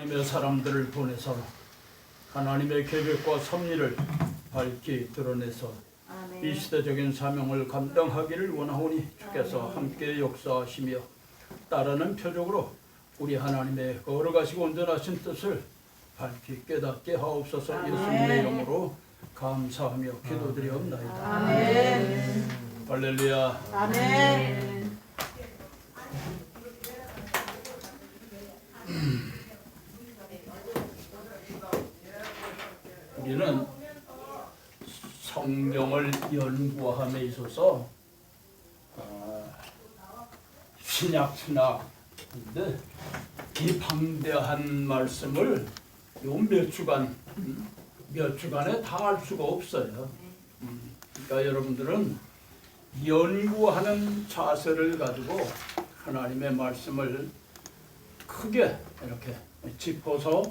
하나님의 사람들을 보내서 하나님의 계획과 섭리를 밝히 드러내서 이 시대적인 사명을 감당하기를 원하오니 주께서 함께 역사하시며 따르는 표적으로 우리 하나님의 거룩하시고 온전하신 뜻을 밝히 깨닫게 하옵소서. 예수님의 이름으로 감사하며 기도드리옵나이다. 아멘. 할렐루야. 아멘. 우리는 성경을 연구함에 있어서 신약인데 이 방대한 말씀을 요 몇 주간에 다 할 수가 없어요. 그러니까 여러분들은 연구하는 자세를 가지고 하나님의 말씀을 크게 이렇게 짚어서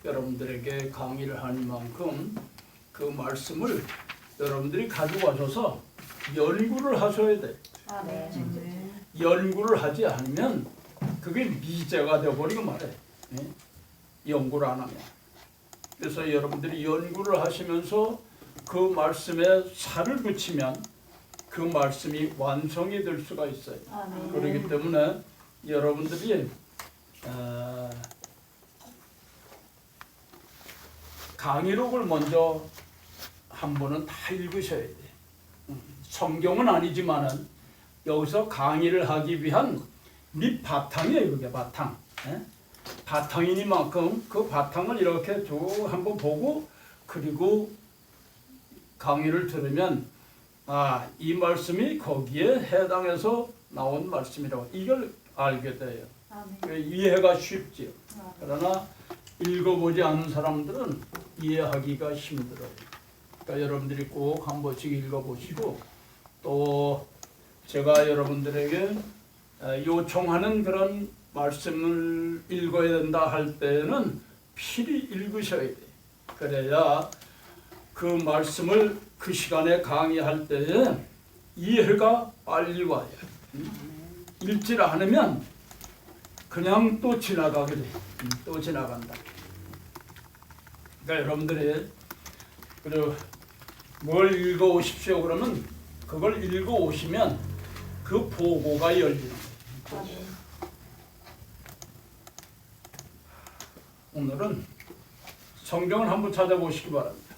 여러분들에게 강의를 하는 만큼 그 말씀을 여러분들이 가지고 와셔서 연구를 하셔야 돼. 연구를 하지 않으면 그게 미제가 되어버리고 말해. 연구를 안 하면. 그래서 여러분들이 연구를 하시면서 그 말씀에 살을 붙이면 그 말씀이 완성이 될 수가 있어요. 그렇기 때문에 여러분들이 강의록을 먼저 한 번은 다 읽으셔야 돼. 성경은 아니지만은 여기서 강의를 하기 위한 밑바탕이에요. 그게 바탕. 바탕이니만큼 그 바탕을 이렇게 쭉 한번 보고 그리고 강의를 들으면 이 말씀이 거기에 해당해서 나온 말씀이라고 이걸 알게 돼요. 이해가 쉽지요. 그러나 읽어보지 않은 사람들은 이해하기가 힘들어요. 그러니까 여러분들이 꼭 한 번씩 읽어보시고 또 제가 여러분들에게 요청하는 그런 말씀을 읽어야 된다 할 때는 필히 읽으셔야 돼요. 그래야 그 말씀을 그 시간에 강의할 때에 이해가 빨리 와요. 읽지 않으면 그냥 또 지나가게 돼. 또 지나간다. 그러니까 여러분들이 뭘 읽어 오십시오 그러면 그걸 읽어 오시면 그 보고가 열리는 거예요. 오늘은 성경을 한번 찾아보시기 바랍니다.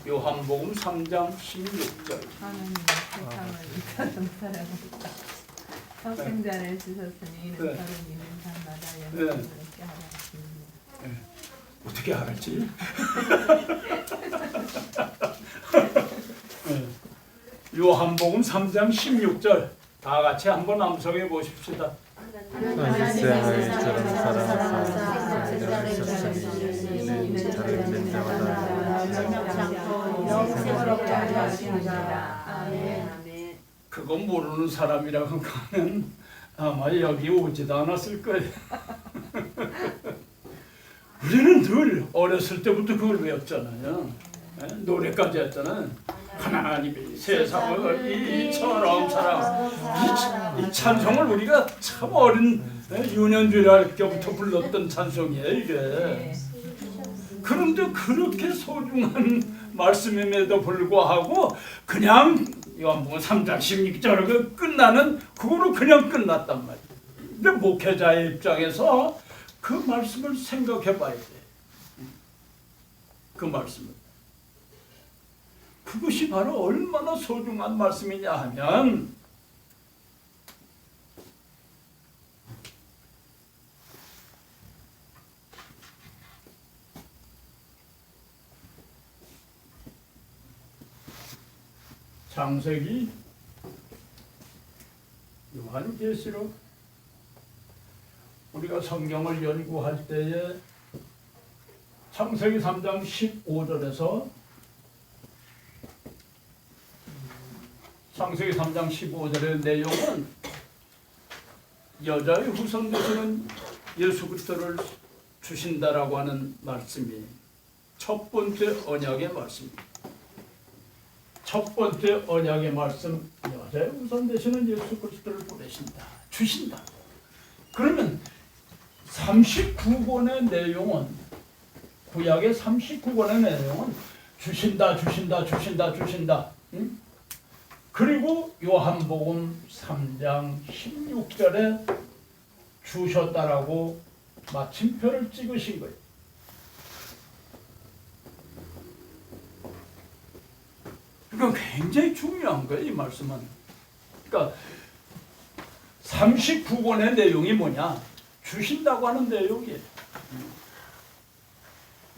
요한복음 3장 16절. 하나님 세상을 이처럼 사랑하셨다. 성생자를 주셨으니 이는 네. 서른 이는 밤마다 네. 영생을 하셨습니다. 어떻게 알았지? 요한복음 3장 16절 다 같이 한번 암송해 보십시다. 하나님 세상을 이처럼 사랑하사 생자를 주셨으니 이는 저를 볼 때마다 영생을 얻게 하려 하십니다. 아멘. 그거 모르는 사람이라고 하면 아마 여기 오지도 않았을 거예요. 우리는 늘 어렸을 때부터 그걸 외웠잖아요. 노래까지 했잖아요. 하나님이 세상을 이처럼 이 찬송을 우리가 참 어린 유년주일 때부터 불렀던 찬송이에요 이게. 그런데 그렇게 소중한 말씀임에도 불구하고 그냥 요한복음 3장 16절 끝나는 그거로 그냥 끝났단 말이에요. 근데 목회자의 입장에서 그 말씀을 생각해 봐야 돼. 그 말씀을. 그것이 바로 얼마나 소중한 말씀이냐 하면 창세기, 요한계시록 우리가 성경을 연구할 때에 창세기 3장 15절에서 창세기 3장 15절의 내용은 여자의 후손 되시는 예수 그리스도를 주신다라고 하는 말씀이 첫 번째 언약의 말씀입니다. 첫 번째 언약의 말씀, 여자의 후손 되시는 예수 그리스도를 보내신다, 주신다. 그러면 39권의 내용은 구약의 39권의 내용은 주신다 주신다 주신다 주신다. 응? 그리고 요한복음 3장 16절에 주셨다라고 마침표를 찍으신 거예요. 그러니까 굉장히 중요한 거예요, 이 말씀은. 그러니까 39권의 내용이 뭐냐? 주신다고 하는 내용이에요.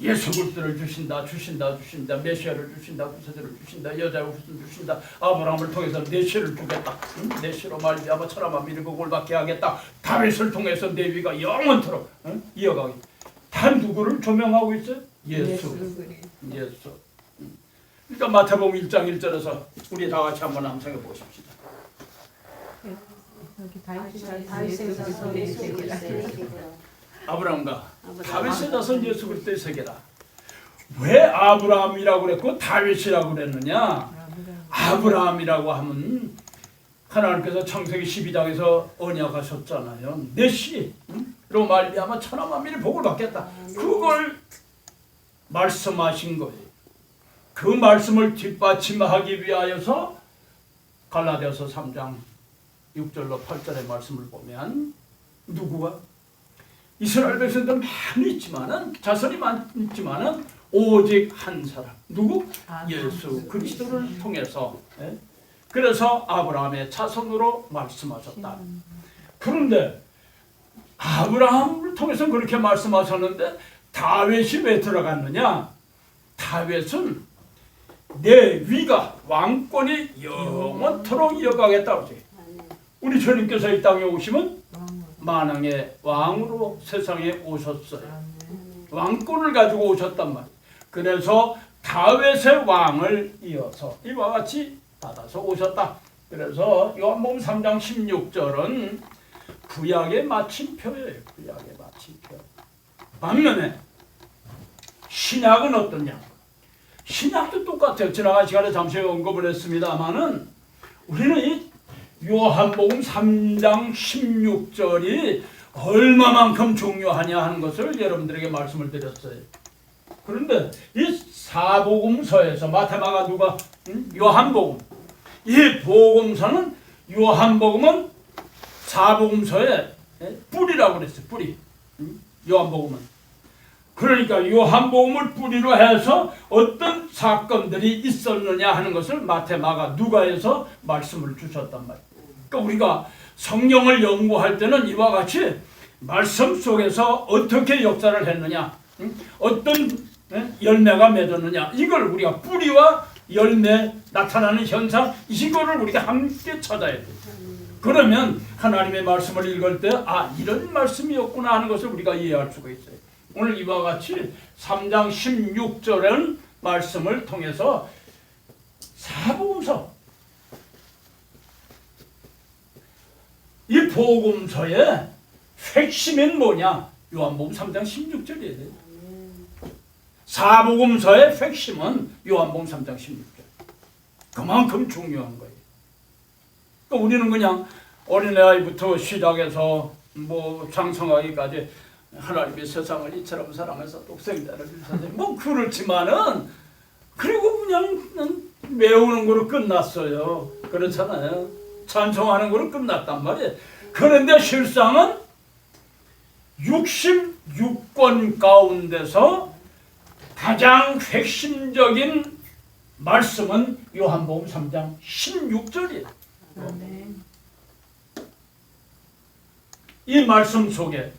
예수 그리스도를 주신다, 주신다, 주신다, 메시아를 주신다, 구세주를 주신다, 여자의 후손 주신다, 아브라함을 통해서 내 씨를 주겠다, 내 씨로 말미암아 천하만 믿는 복을 받게 하겠다, 다윗을 통해서 내 위가 영원토록 이어가게. 다 누구를 조명하고 있어요? 예수. 예수. 그러니까 마태복음 1장 1절에서 우리 다 같이 한번 암송해 보십시다. 여기 다윗의 자손 예수 그리스도의 세계라. 아브라함과 다윗의 자손 예수 그리스도의 세계라. 왜 아브라함이라고 그랬고 다윗이라고 그랬느냐? 아브라함이라고 하면 하나님께서 창세기 12장에서 언약하셨잖아요. 내 씨로 말미암아 천하 만민이 복을 받겠다. 그걸 말씀하신 거예요. 그 말씀을 뒷받침하기 위하여서 갈라디아서 3장 6절로 8절의 말씀을 보면 누구가 이스라엘 백성들 많이 있지만은 자손이 많지만은 오직 한 사람 누구? 예수 그리스도를 통해서. 그래서 아브라함의 자손으로 말씀하셨다. 그런데 아브라함을 통해서 그렇게 말씀하셨는데 다윗이 왜 들어갔느냐? 다윗은 내 위가 왕권이 영원토록 이어가겠다고 그러지. 우리 주님께서 이 땅에 오시면 만왕의 왕으로 세상에 오셨어요. 왕권을 가지고 오셨단 말이에요. 그래서 다윗의 왕을 이어서 이와 같이 받아서 오셨다. 그래서 요한복음 3장 16절은 구약의 마침표예요. 구약의 마침표. 반면에 신약은 어떠냐? 신약도 똑같아요. 지나간 시간에 잠시 언급을 했습니다마는 우리는 이 요한복음 3장 16절이 얼마만큼 중요하냐 하는 것을 여러분들에게 말씀을 드렸어요. 그런데 이 사복음서에서 마태, 마가, 누가, 요한복음 이 복음서는 요한복음은 사복음서의 뿌리라고 그랬어요. 뿌리. 요한복음은. 그러니까 요한복음을 뿌리로 해서 어떤 사건들이 있었느냐 하는 것을 마태, 마가, 누가에서 말씀을 주셨단 말이에요. 그러니까 우리가 성경을 연구할 때는 이와 같이 말씀 속에서 어떻게 역사를 했느냐, 어떤 열매가 맺었느냐, 이걸 우리가 뿌리와 열매 나타나는 현상, 이거를 우리가 함께 찾아야 돼요. 그러면 하나님의 말씀을 읽을 때 이런 말씀이었구나 하는 것을 우리가 이해할 수가 있어요. 오늘 이와 같이 3장 16절의 말씀을 통해서 사복음서, 이 복음서의 핵심은 뭐냐? 요한복음 3장 16절이에요. 사복음서의 핵심은 요한복음 3장 16절. 그만큼 중요한 거예요. 그러니까 우리는 그냥 어린아이부터 시작해서 장성하기까지 하나님의 세상을 이처럼 사랑해서 독생자를 주셨어요. 그렇지만은 그리고 그냥 외우는 거로 끝났어요. 그렇잖아요. 찬송하는 거로 끝났단 말이에요. 그런데 실상은 66권 가운데서 가장 핵심적인 말씀은 요한복음 3장 16절이에요. 이 말씀 속에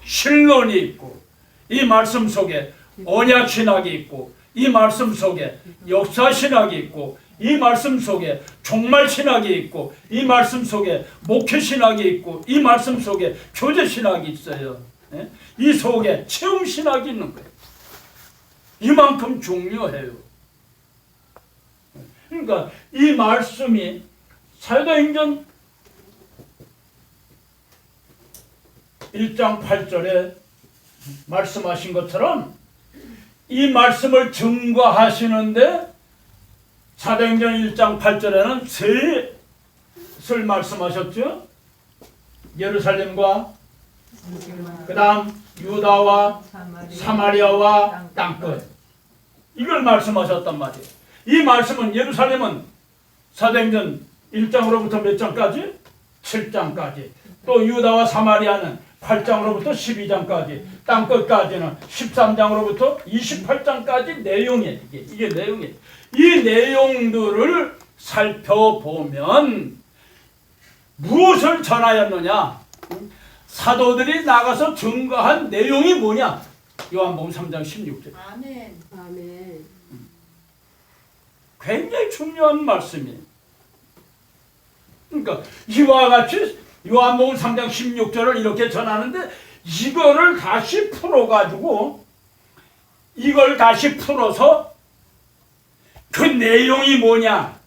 신론이 있고, 이 말씀 속에 언약신학이 있고, 이 말씀 속에 역사신학이 있고, 이 말씀 속에 종말신학이 있고, 이 말씀 속에 목회신학이 있고, 이 말씀 속에 교제신학이 있어요. 이 속에 체험신학이 있는 거예요. 이만큼 중요해요. 그러니까 이 말씀이 사도행전 1장 8절에 말씀하신 것처럼 이 말씀을 증거하시는데 사도행전 1장 8절에는 셋을 말씀하셨죠. 예루살렘과 그 다음 유다와 사마리아와 땅끝. 이걸 말씀하셨단 말이에요. 이 말씀은 예루살렘은 사도행전 1장으로부터 몇 장까지? 7장까지. 또 유다와 사마리아는 8장으로부터 12장까지. 땅끝까지는 13장으로부터 28장까지 내용이에요. 이게 내용이에요. 이 내용들을 살펴보면 무엇을 전하였느냐? 사도들이 나가서 증거한 내용이 뭐냐? 요한복음 3장 16절. 아멘. 아멘. 굉장히 중요한 말씀이에요. 그러니까 이와 같이 요한복음 3장 16절을 이렇게 전하는데 이거를 다시 풀어가지고 이걸 다시 풀어서 그 내용이 뭐냐?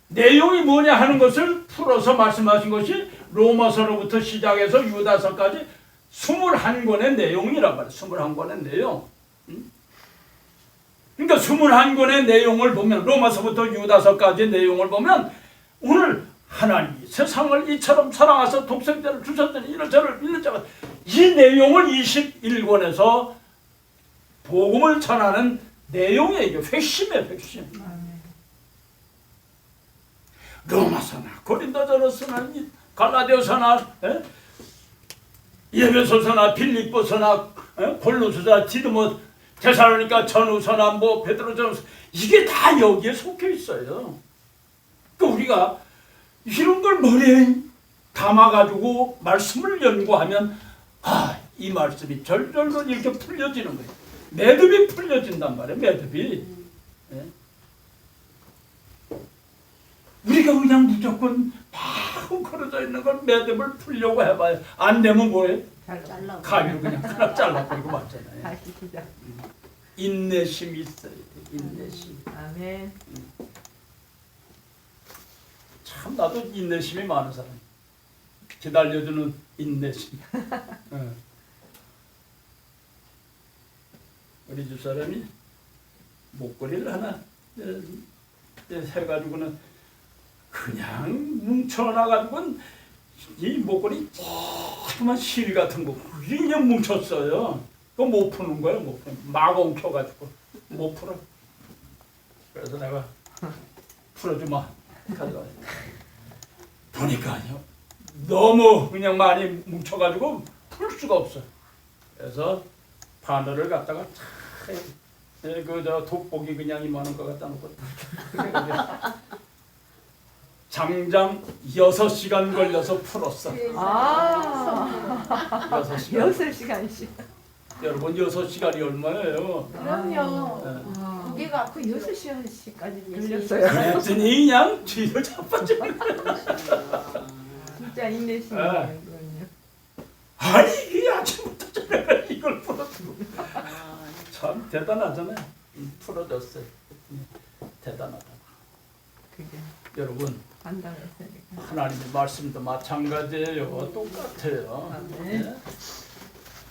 내용이 뭐냐 하는 것을 풀어서 말씀하신 것이 로마서로부터 시작해서 유다서까지 21권의 내용이란 말이에요. 21권의 내용. 그러니까 21권의 내용을 보면 로마서부터 유다서까지 내용을 보면 오늘 하나님이 세상을 이처럼 사랑하사 독생자를 주셨더니 이런 저를 믿는 자가 이 내용을 21권에서 복음을 전하는 내용이에요. 이게 핵심이에요. 핵심. 로마서나 고린도전서나 갈라디아서나 에베소서나 빌립보서나 골로새서나 디도모 데살로니가 전후서나 뭐 베드로전서 이게 다 여기에 속해 있어요. 그러니까 우리가 이런 걸 머리에 담아가지고 말씀을 연구하면 이 말씀이 절절로 이렇게 풀려지는 거예요. 매듭이 풀려진단 말이에요. 매듭이. 우리가 그냥 무조건 막 걸어져 있는 걸 매듭을 풀려고 해봐요. 안 되면 뭐해? 가위로 그냥 하나 잘라버리고 맞잖아요. 다시 시작. 인내심이 있어야 돼. 인내심. 아멘. 참 나도 인내심이 많은 사람. 기다려주는 인내심. 우리 집사람이 목걸이를 하나 해가지고는 그냥 뭉쳐놔가지고는 이 목걸이 조그만 실 같은 거 그게 그냥 뭉쳤어요. 그거 못 푸는 거예요. 못 푸는. 막 엉켜가지고 못 풀어. 그래서 내가 풀어주마 가져가. 보니까요 너무 그냥 많이 뭉쳐가지고 풀 수가 없어. 그래서 바늘을 갖다가 그저 돋보기 그냥 이만한 거 갖다 놓고 장장 6시간 걸려서 풀었어. 6시간. 6시간씩. 여러분 6시간이 얼마예요? 그럼요. 무게가 그 6시간씩까지 걸렸어요. 걸렸어요. 그랬더니 그냥 뒤로 자빠지는 진짜 인내심이에요. 아니 이게 아침부터 저녁까지 이걸 풀어주고 참 대단하잖아요. 풀어줬어요. 대단하다. 그게 여러분 판단했으니까. 하나님의 말씀도 마찬가지예요. 똑같아요. 네.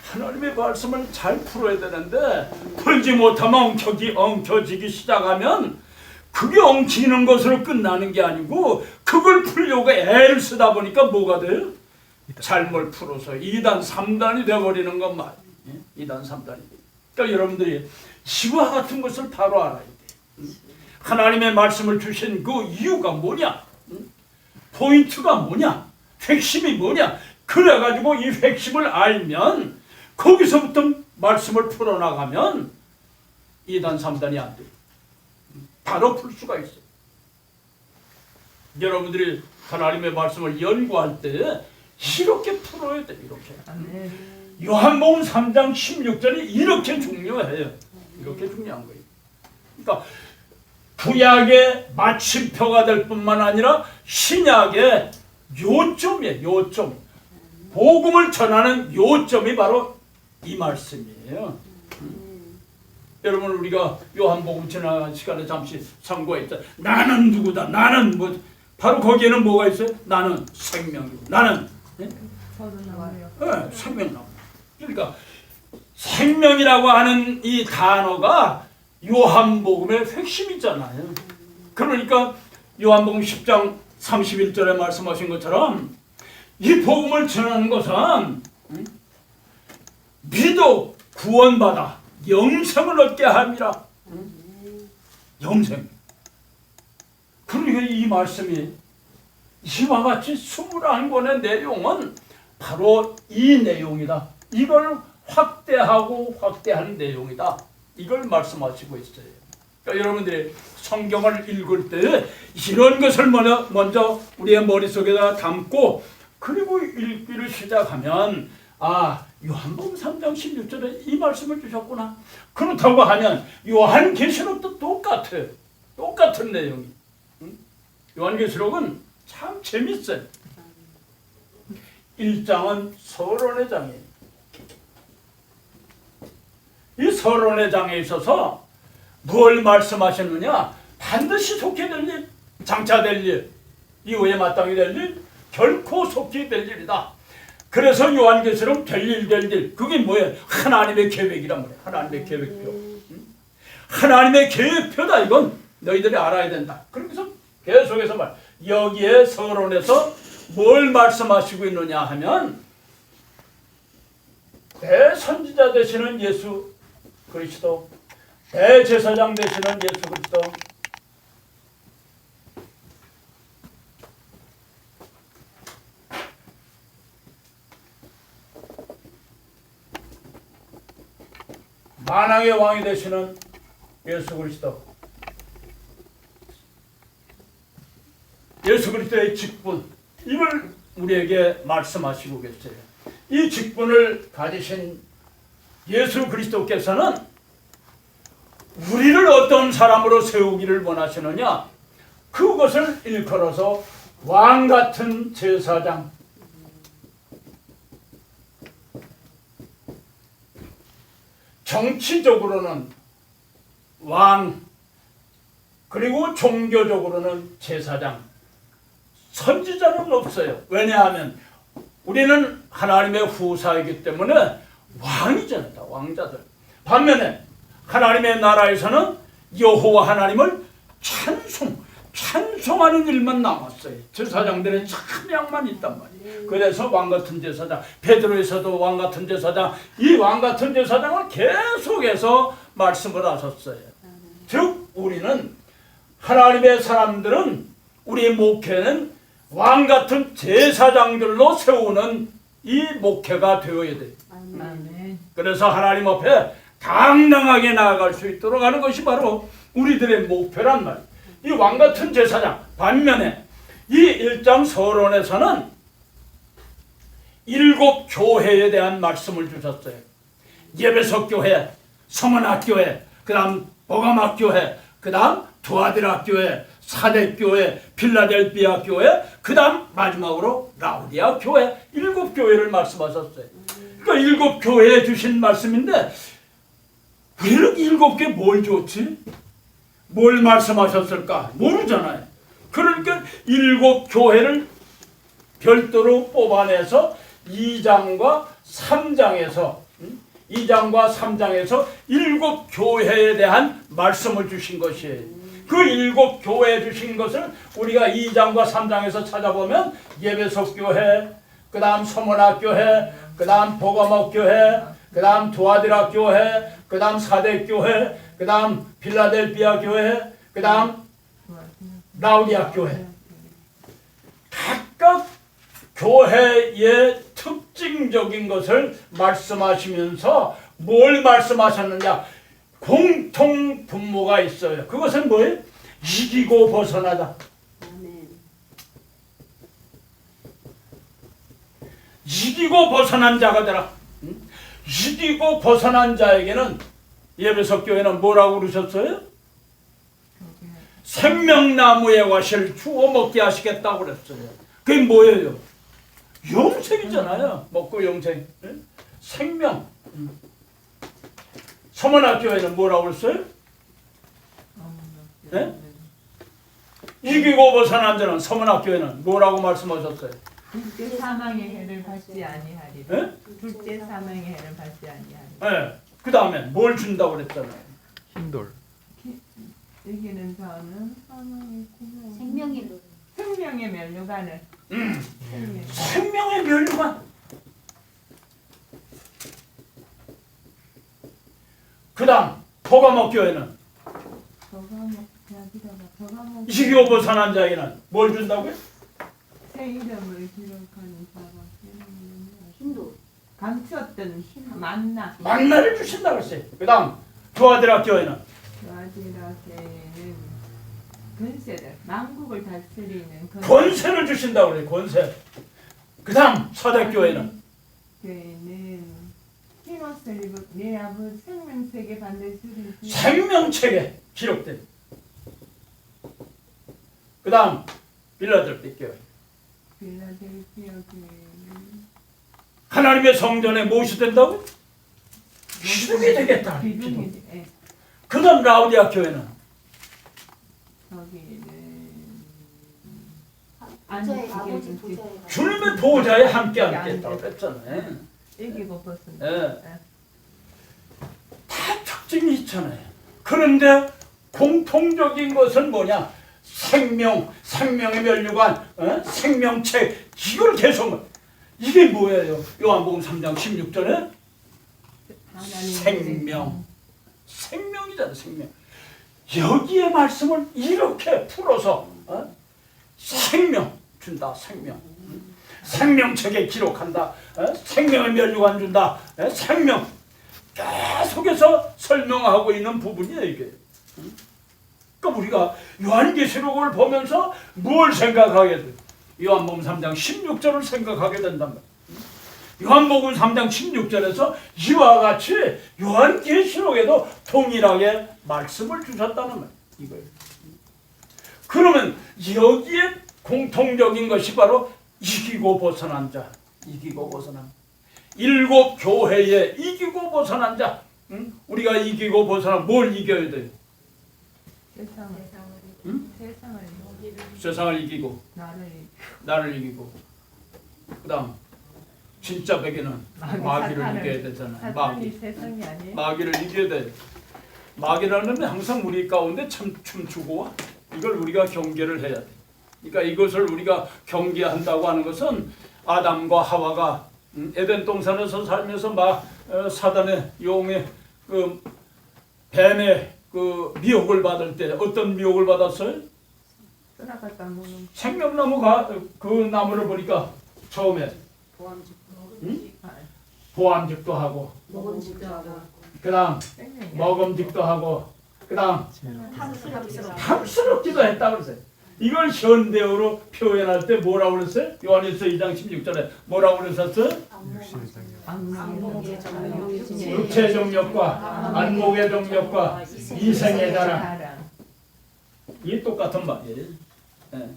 하나님의 말씀을 잘 풀어야 되는데 풀지 못하면 엉켜지기 시작하면 그게 엉키는 것으로 끝나는 게 아니고 그걸 풀려고 애를 쓰다 보니까 뭐가 돼요? 잘못 풀어서 2단 3단이 돼버리는 것 말이에요. 2단 3단이. 그러니까 여러분들이 이와 같은 것을 바로 알아야 돼요. 하나님의 말씀을 주신 그 이유가 뭐냐? 포인트가 뭐냐? 핵심이 뭐냐? 그래가지고 이 핵심을 알면 거기서부터 말씀을 풀어나가면 2단 3단이 안 돼요. 바로 풀 수가 있어요. 여러분들이 하나님의 말씀을 연구할 때 이렇게 풀어야 돼요. 이렇게. 요한복음 3장 16절이 이렇게 중요해요. 이렇게 중요한 거예요. 그러니까 구약의 마침표가 될 뿐만 아니라 신약의 요점이에요. 요점. 복음을 전하는 요점이 바로 이 말씀이에요. 여러분 우리가 요한복음 지난 시간에 잠시 상고했죠. 나는 누구다. 나는 뭐 바로 거기에는 뭐가 있어요? 나는 생명이고 나는 생명 나와요. 그러니까 생명이라고 하는 이 단어가 요한복음의 핵심이잖아요. 그러니까 요한복음 10장 31절에 말씀하신 것처럼 이 복음을 전하는 것은 응? 믿어 구원받아 영생을 얻게 함이라. 응? 영생. 그러니까 이 말씀이 이와 같이 21권의 내용은 바로 이 내용이다. 이걸 확대하고 확대한 내용이다. 이걸 말씀하시고 있어요. 그러니까 여러분들이 성경을 읽을 때 이런 것을 먼저 우리의 머릿속에다 담고 그리고 읽기를 시작하면 요한복음 3장 16절에 이 말씀을 주셨구나. 그렇다고 하면 요한계시록도 똑같아요. 똑같은 내용이. 요한계시록은 참 재밌어요. 1장은 서론의 장이에요. 이 서론의 장에 있어서 뭘 말씀하셨느냐? 반드시 속히 될 일, 장차 될 일, 이후에 마땅히 될 일, 결코 속히 될 일이다. 그래서 요한계시록 될 일, 그게 뭐예요? 하나님의 계획이란 말이에요. 하나님의 계획표. 하나님의 계획표다. 이건 너희들이 알아야 된다. 그래서 계속해서 여기에 서론에서 뭘 말씀하시고 있느냐 하면 대선지자 되시는 예수 그리스도, 대제사장 되시는 예수 그리스도, 만왕의 왕이 되시는 예수 그리스도, 예수 그리스도의 직분, 이걸 우리에게 말씀하시고 계세요. 이 직분을 가지신 예수 그리스도께서는 우리를 어떤 사람으로 세우기를 원하시느냐? 그것을 일컬어서 왕같은 제사장, 정치적으로는 왕, 그리고 종교적으로는 제사장, 선지자는 없어요. 왜냐하면 우리는 하나님의 후사이기 때문에 왕이잖아요. 왕자들. 반면에 하나님의 나라에서는 여호와 하나님을 찬송하는 일만 남았어요. 제사장들의 찬양만 있단 말이에요. 그래서 왕같은 제사장, 베드로에서도 왕같은 제사장, 이 왕같은 제사장을 계속해서 말씀을 하셨어요. 즉 우리는 하나님의 사람들은 우리 목회는 왕같은 제사장들로 세우는 이 목회가 되어야 돼요. 아멘. 그래서 하나님 앞에 당당하게 나아갈 수 있도록 하는 것이 바로 우리들의 목표란 말이에요. 이 왕같은 제사장. 반면에 이 1장 서론에서는 7 교회에 대한 말씀을 주셨어요. 예배석 교회, 서문학 교회, 그 다음 보가막 교회, 그 다음 두아디라 교회, 사대 교회, 필라델피아 교회, 그 다음 마지막으로 라우디아 교회, 7 교회를 말씀하셨어요. 그러니까 7 교회에 주신 말씀인데 우리는 7개 뭘 줬지? 뭘 말씀하셨을까? 모르잖아요. 그러니까 7 교회를 별도로 뽑아내서 2장과 3장에서 7 교회에 대한 말씀을 주신 것이에요. 그 7 교회에 주신 것을 우리가 2장과 3장에서 찾아보면 예배석 교회, 그 다음 서문학 교회, 그 다음 보가막 교회, 그 다음 두아디라 교회, 그 다음 사대 교회, 그 다음 필라델피아 교회, 그 다음 라우디아 교회. 각각 교회의 특징적인 것을 말씀하시면서 뭘 말씀하셨느냐? 공통 분모가 있어요. 그것은 뭐예요? 이기고 벗어나자. 아멘. 이기고 벗어난 자가 되라. 이기고 벗어난 자에게는 예배석 교회는 뭐라고 그러셨어요? 생명나무의 과실을 주워 먹게 하시겠다고 그랬어요. 그게 뭐예요? 영생이잖아요. 먹고 영생. 생명. 서문학 교회는 뭐라고 그랬어요? 네? 이기고 벗어난 자는 서문학 교회는 뭐라고 말씀하셨어요? 둘째 사망의 해를 받지 아니하리라. 네? 둘째 사망의 해를 받지 아니하리라. 네. 그 다음에 뭘 준다고 그랬잖아요. 흰돌. 여기는 저는 사망의 생명이 생명의 면류관을 생명의 멸류관. 그 다음 포가목 교회는 이기고 벗어난 자에게는 뭘 준다고요? 새 이름을 기록하는 자가 힘도 감추었던 만나. 만나를 주신다고 했어요. 그 다음 두아드라 교회는 와디라케는 근세를 만국을 다스리는 권세를 주신다고 그래요. 권세. 그 다음 사대교회는 교회는 흰 옷을 입은 내 아버지 생명책에 반드시 생명책에 기록된. 그 다음 빌라델피아 교회. 빌라델피아 교회는 하나님의 성전에 무엇이 된다고? 기둥이 되겠다. 기둥이 돼. 그 다음 라우디아 교회는 거기는 부자의 아버지 부자의 주님의 보좌에 함께 앉겠다고 했잖아요. 이기고 벗은. 예. 다 특징이 있잖아요. 그런데 공통적인 것은 뭐냐? 생명의 면류관, 생명책, 이걸 계속. 이게 뭐예요? 요한복음 3장 16절에 생명이잖아. 생명. 여기에 말씀을 이렇게 풀어서 생명 준다. 생명책에 기록한다. 생명의 면류관 준다. 생명. 계속해서 설명하고 있는 부분이에요, 이게. 그러니까 우리가 요한계시록을 보면서 뭘 생각하게 돼? 요한복음 3장 16절을 생각하게 된단 말이에요. 요한복음 3장 16절에서 이와 같이 요한계시록에도 동일하게 말씀을 주셨다는 말이에요. 이거예요. 그러면 여기에 공통적인 것이 바로 이기고 벗어난 자. 이기고 벗어난. 일곱 교회에 이기고 벗어난 자. 우리가 이기고 벗어난 뭘 이겨야 돼요? 세상을 이기고 나를 이기고 그 다음 진짜 베개는 마귀를 이겨야 되잖아요. 세상이 아니에요? 마귀를 이겨야 돼. 마귀라는 항상 우리 가운데 춤추고 와. 이걸 우리가 경계를 해야 돼. 그러니까 이것을 우리가 경계한다고 하는 것은 아담과 하와가 에덴 동산에서 살면서 사단의 용의 그 뱀의 그 미혹을 받을 때 어떤 미혹을 받았어요? 생명나무가 그 나무를 보니까 처음에 보암직도 하고 먹음직도 하고 그다음 먹음직도 하고 그다음 탐스럽기도 했다 그랬어요. 이걸 현대어로 표현할 때 뭐라고 그랬어요? 요한일서 2장 16절에 뭐라고 그랬었어요? 육체 정욕과 안목의 정욕과 이생의 자랑. 이게 똑같은 말이에요. 네.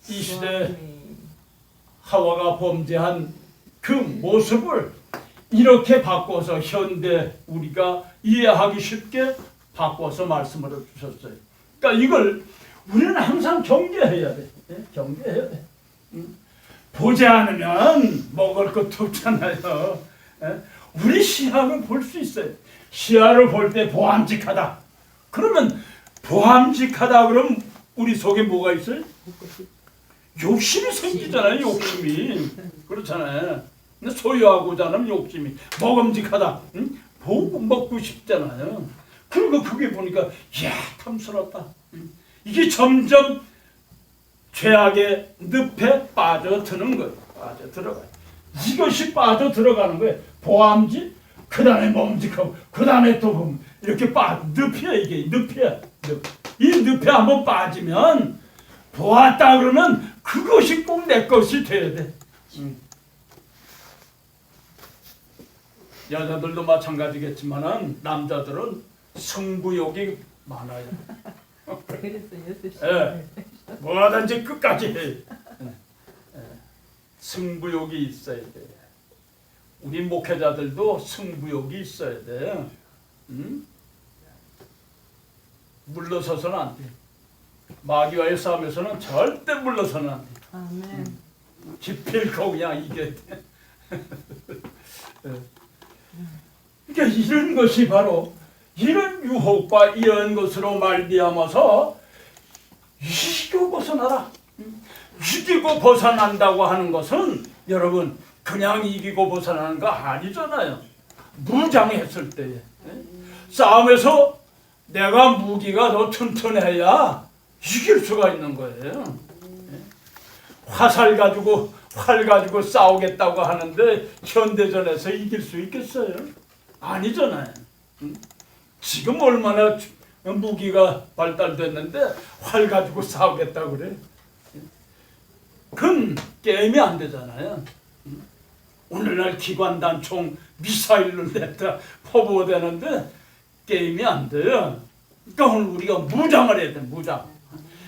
이 시대 하와가 범죄한 그 모습을 이렇게 바꿔서 현대 우리가 이해하기 쉽게 바꿔서 말씀을 주셨어요. 그러니까 이걸 우리는 항상 경계해야 돼. 경계해야 돼. 보지 않으면 먹을 것도 없잖아요. 우리 시야를 볼 수 있어요. 시야를 볼 때 보암직하다. 그러면 보암직하다 그러면 우리 속에 뭐가 있어요? 욕심이 생기잖아요. 욕심이. 그렇잖아요. 소유하고자 하는 욕심이. 먹음직하다. 보고 먹고 싶잖아요. 그리고 그게 보니까 이야 탐스럽다. 이게 점점 죄악의 늪에 빠져드는 거예요. 빠져들어가요. 이것이 빠져들어가는 거예요. 보암직, 그 다음에 먹음직하고, 그 다음에 또 이렇게 늪이야 이게. 늪이야. 이 늪에 한번 빠지면 보았다 그러면 그것이 꼭 내 것이 돼야 돼. 여자들도 마찬가지겠지만은 남자들은 승부욕이 많아요. 예, 뭐하든지 끝까지 해. 승부욕이 있어야 돼. 우리 목회자들도 승부욕이 있어야 돼. 물러서서는 안 돼. 마귀와의 싸움에서는 절대 물러서는 안 돼. 아멘. 기필코 그냥 이겨야 돼. 그러니까 이런 것이 바로 이런 유혹과 이런 것으로 말미암아서 이기고 벗어나라. 이기고 벗어난다고 하는 것은 여러분 그냥 이기고 벗어나는 거 아니잖아요. 무장했을 때에 싸움에서 내가 무기가 더 튼튼해야 이길 수가 있는 거예요. 활 가지고 싸우겠다고 하는데 현대전에서 이길 수 있겠어요? 아니잖아요. 지금 얼마나 무기가 발달됐는데 활 가지고 싸우겠다고 그래? 그건 게임이 안 되잖아요. 오늘날 기관단총 미사일을 냈다 포부되는데 게임이 안 돼요. 그러니까 오늘 우리가 무장을 해야 돼. 무장.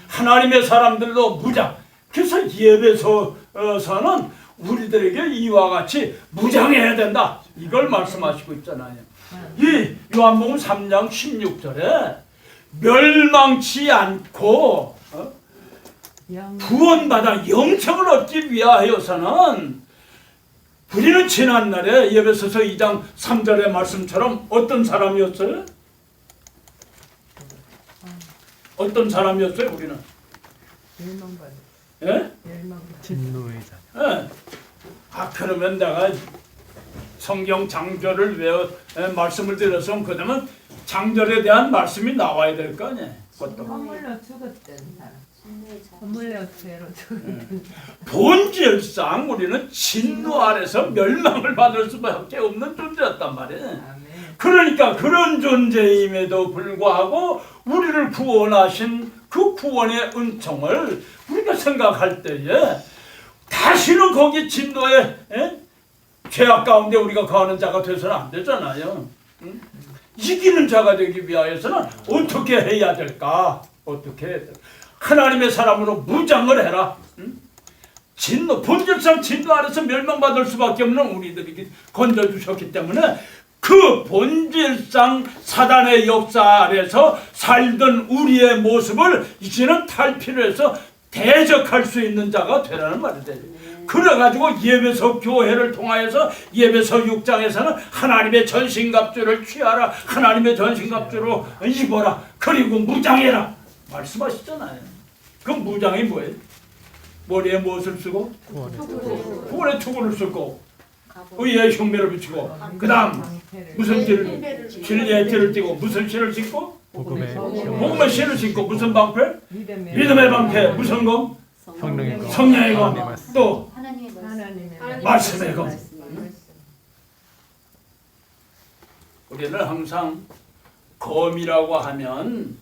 하나님의 사람들도 무장. 그래서 예배서는 우리들에게 이와 같이 무장해야 된다. 이걸 말씀하시고 있잖아요. 이 요한복음 3장 16절에 멸망치 않고 구원받아 영생을 얻기 위하여서는 우리는 지난날에 예배소서 2장 3절의 말씀처럼 어떤 사람이었어요? 어떤 사람이었어요? 우리는 예? 진노의 자. 예. 그러면 내가 성경 장절을 말씀을 드려서 그러면 장절에 대한 말씀이 나와야 될 거 아니에요. 그것도 허물로 죽었던 사람. 진노의 자. 허물로 죄로 죽었던 본질상 우리는 진노 아래서 멸망을 받을 수밖에 없는 존재였단 말이에요. 아멘. 그러니까 그런 존재임에도 불구하고 우리를 구원하신 그 구원의 은총을 우리가 생각할 때에 다시는 거기 진노의 죄악 가운데 우리가 거하는 자가 돼서는 안 되잖아요. 응? 이기는 자가 되기 위하여서는 어떻게 해야 될까? 어떻게 해야 될까? 하나님의 사람으로 무장을 해라. 응? 진노, 본질상 진노 아래서 멸망받을 수밖에 없는 우리들에게 건져주셨기 때문에 그 본질상 사단의 역사 아래서 살던 우리의 모습을 이제는 탈피해서 대적할 수 있는 자가 되라는 말이 돼요. 그래가지고 예배소 교회를 통하여서 예배소 6장에서는 하나님의 전신갑주를 취하라, 하나님의 전신갑주로 입어라, 그리고 무장해라 말씀하시잖아요. 그 무장이 뭐예요? 머리에 무엇을 쓰고? 구원의 투구를 쓰고 의의 흉배를 비추고 그 다음 무슨 진리의 띠를 띠고 무슨 신을 신고? 복음의 복음의 신을 신고 무슨 방패? 믿음의 방패. 무슨 검? 성령의 검. 성령의 검. 하나님의 말씀. 또 하나님의 말씀. 하나님의 말씀의 검. 우리는 항상 검이라고 하면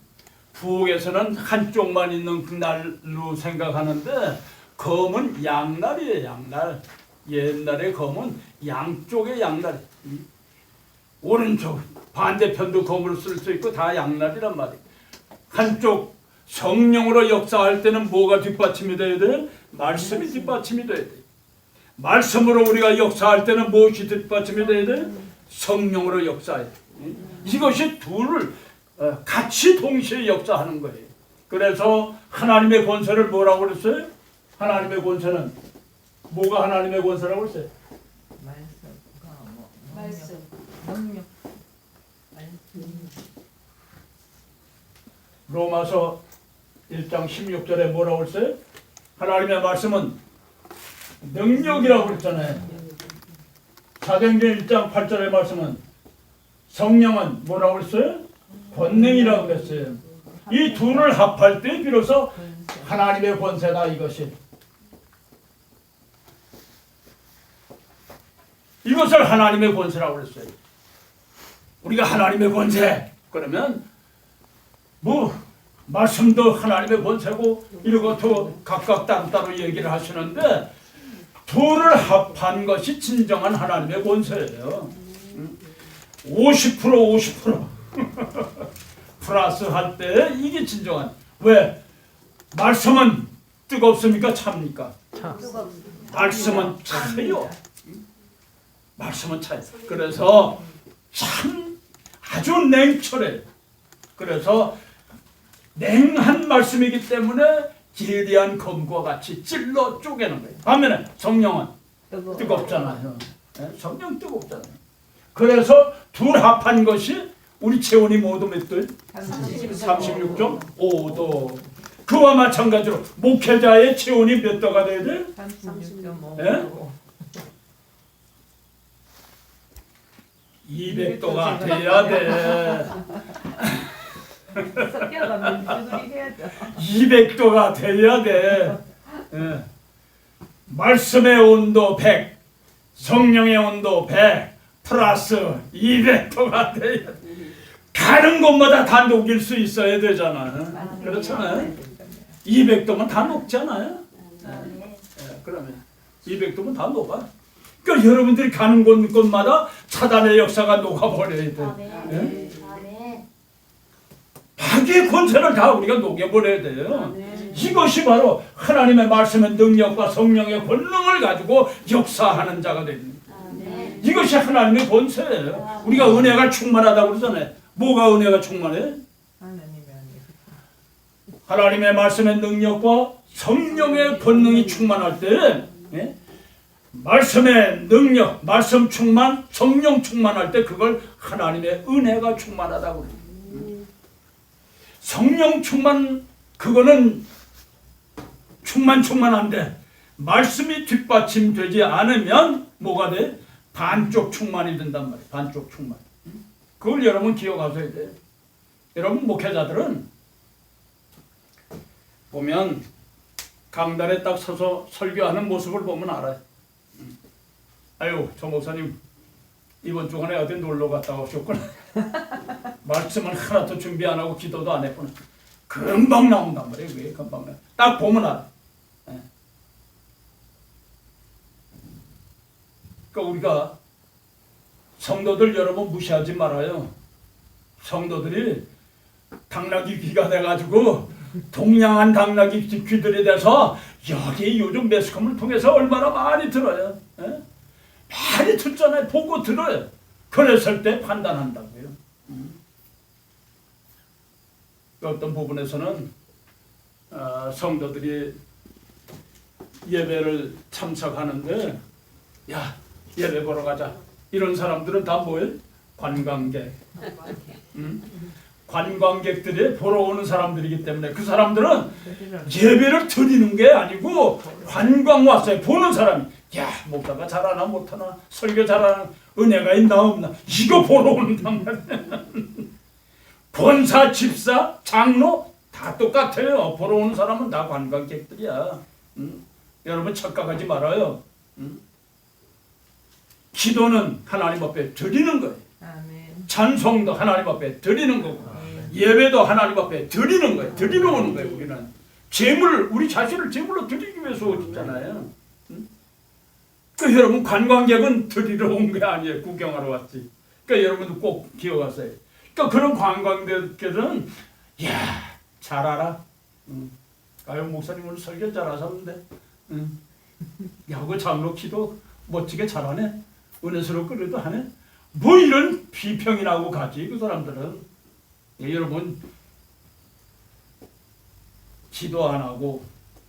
부엌에서는 한쪽만 있는 그 날로 생각하는데 검은 양날이에요. 양날. 옛날의 검은 양쪽의 양날. 오른쪽 반대편도 검을 쓸 수 있고 다 양날이란 말이에요. 한쪽 성령으로 역사할 때는 뭐가 뒷받침이 돼야 돼? 말씀이 뒷받침이 돼야 돼. 말씀으로 우리가 역사할 때는 무엇이 뒷받침이 돼야 돼? 성령으로 역사해야 돼. 이것이 둘을 같이 동시에 역사하는 거예요. 그래서 하나님의 권세를 뭐라고 그랬어요? 하나님의 권세는 뭐가 하나님의 권세라고 그랬어요? 말씀. 능력. 로마서 1장 16절에 뭐라고 그랬어요? 하나님의 말씀은 능력이라고 그랬잖아요. 사도행전 1장 8절의 말씀은 성령은 뭐라고 그랬어요? 권능이라고 그랬어요. 이 둘을 합할 때 비로소 하나님의 권세다 이것이. 이것을 하나님의 권세라고 그랬어요. 우리가 하나님의 권세 그러면 뭐 말씀도 하나님의 권세고 이것도 각각 따로따로 얘기를 하시는데 둘을 합한 것이 진정한 하나님의 권세예요. 50% 플러스 할 때 이게 진정한. 왜? 말씀은 뜨겁습니까? 찹니까? 말씀은 차요. 말씀은 차요. 그래서 참 아주 냉철해. 그래서 냉한 말씀이기 때문에 예리한 검과 같이 찔러 쪼개는 거예요. 반면에 성령은 뜨겁잖아요. 성령 뜨겁잖아요. 그래서 둘 합한 것이 우리 체온이 모두 몇 도예요? 36.5도. 그와 마찬가지로 목회자의 체온이 몇 도가 돼야 돼? 36.5. 예? 200도가 돼야 돼. 섞여가면 소리 해야죠. 200도가 돼야 돼. 예. 말씀의 온도 100, 성령의 온도 100 플러스 200도가 돼야 돼. 가는 곳마다 다 녹일 수 있어야 되잖아. 그렇잖아요. 200도면 다 녹잖아요. 예, 그러면 200도면 다 녹아. 그러니까 여러분들이 가는 곳마다 차단의 역사가 녹아버려야 돼. 아멘. 마귀의 권세를 다 우리가 녹여버려야 돼요. 이것이 바로 하나님의 말씀의 능력과 성령의 권능을 가지고 역사하는 자가 됩니다. 이것이 하나님의 권세예요. 우리가 은혜가 충만하다고 그러잖아요. 뭐가 은혜가 충만해? 하나님의 은혜. 하나님의 말씀의 능력과 성령의 권능이 충만할 때, 예? 말씀의 능력, 말씀 충만, 성령 충만할 때 그걸 하나님의 은혜가 충만하다고 그래요. 성령 충만, 그거는 충만한데 말씀이 뒷받침되지 않으면 뭐가 돼? 반쪽 충만이 된단 말이에요. 반쪽 충만. 그걸 여러분 기억하셔야 돼요. 여러분 목회자들은 보면 강단에 딱 서서 설교하는 모습을 보면 알아요. 아유, 저 목사님 이번 주간에 어디 놀러 갔다 오셨구나. 말씀은 하나도 준비 안 하고 기도도 안 했구나. 금방 나온단 말이에요. 왜 금방 나와? 딱 보면 알아. 예. 그러니까 우리가 성도들 여러분 무시하지 말아요. 성도들이 당나귀 귀가 돼가지고 동양한 당나귀 귀들이 돼서 여기 요즘 매스컴을 통해서 얼마나 많이 들어요. 예? 많이 듣잖아요. 보고 들어요. 그랬을 때 판단한다고요. 어떤 부분에서는 성도들이 예배를 참석하는데 야 예배 보러 가자. 이런 사람들은 다 뭐예요? 관광객. 관광객들이 보러 오는 사람들이기 때문에 그 사람들은 예배를 드리는 게 아니고 관광 왔어요. 보는 사람이 야 목사가 잘하나 못하나 설교 잘하나 은혜가 있나 없나 이거 보러 온단 말이야. 권사, 집사, 장로 다 똑같아요. 보러 오는 사람은 다 관광객들이야. 여러분 착각하지 말아요. 기도는 하나님 앞에 드리는 거예요. 아멘. 찬송도 하나님 앞에 드리는 거고 예배도 하나님 앞에 드리는 거예요. 드리러 오는 거예요. 우리는 제물, 우리 자신을 제물로 드리기 위해서 오셨잖아요. 그 여러분 관광객은 드리러 온 게 아니에요. 구경하러 왔지. 그러니까 여러분도 꼭 기억하세요. 그러니까 그런 관광객들은 야, 잘 알아. 아유 목사님 오늘 설교 잘하셨는데. 야, 그 장로 기도 멋지게 잘하네. 은혜스럽고 하네. 뭐 이런 비평이 나고 가지 그 사람들은. 예, 여러분 기도 안 하고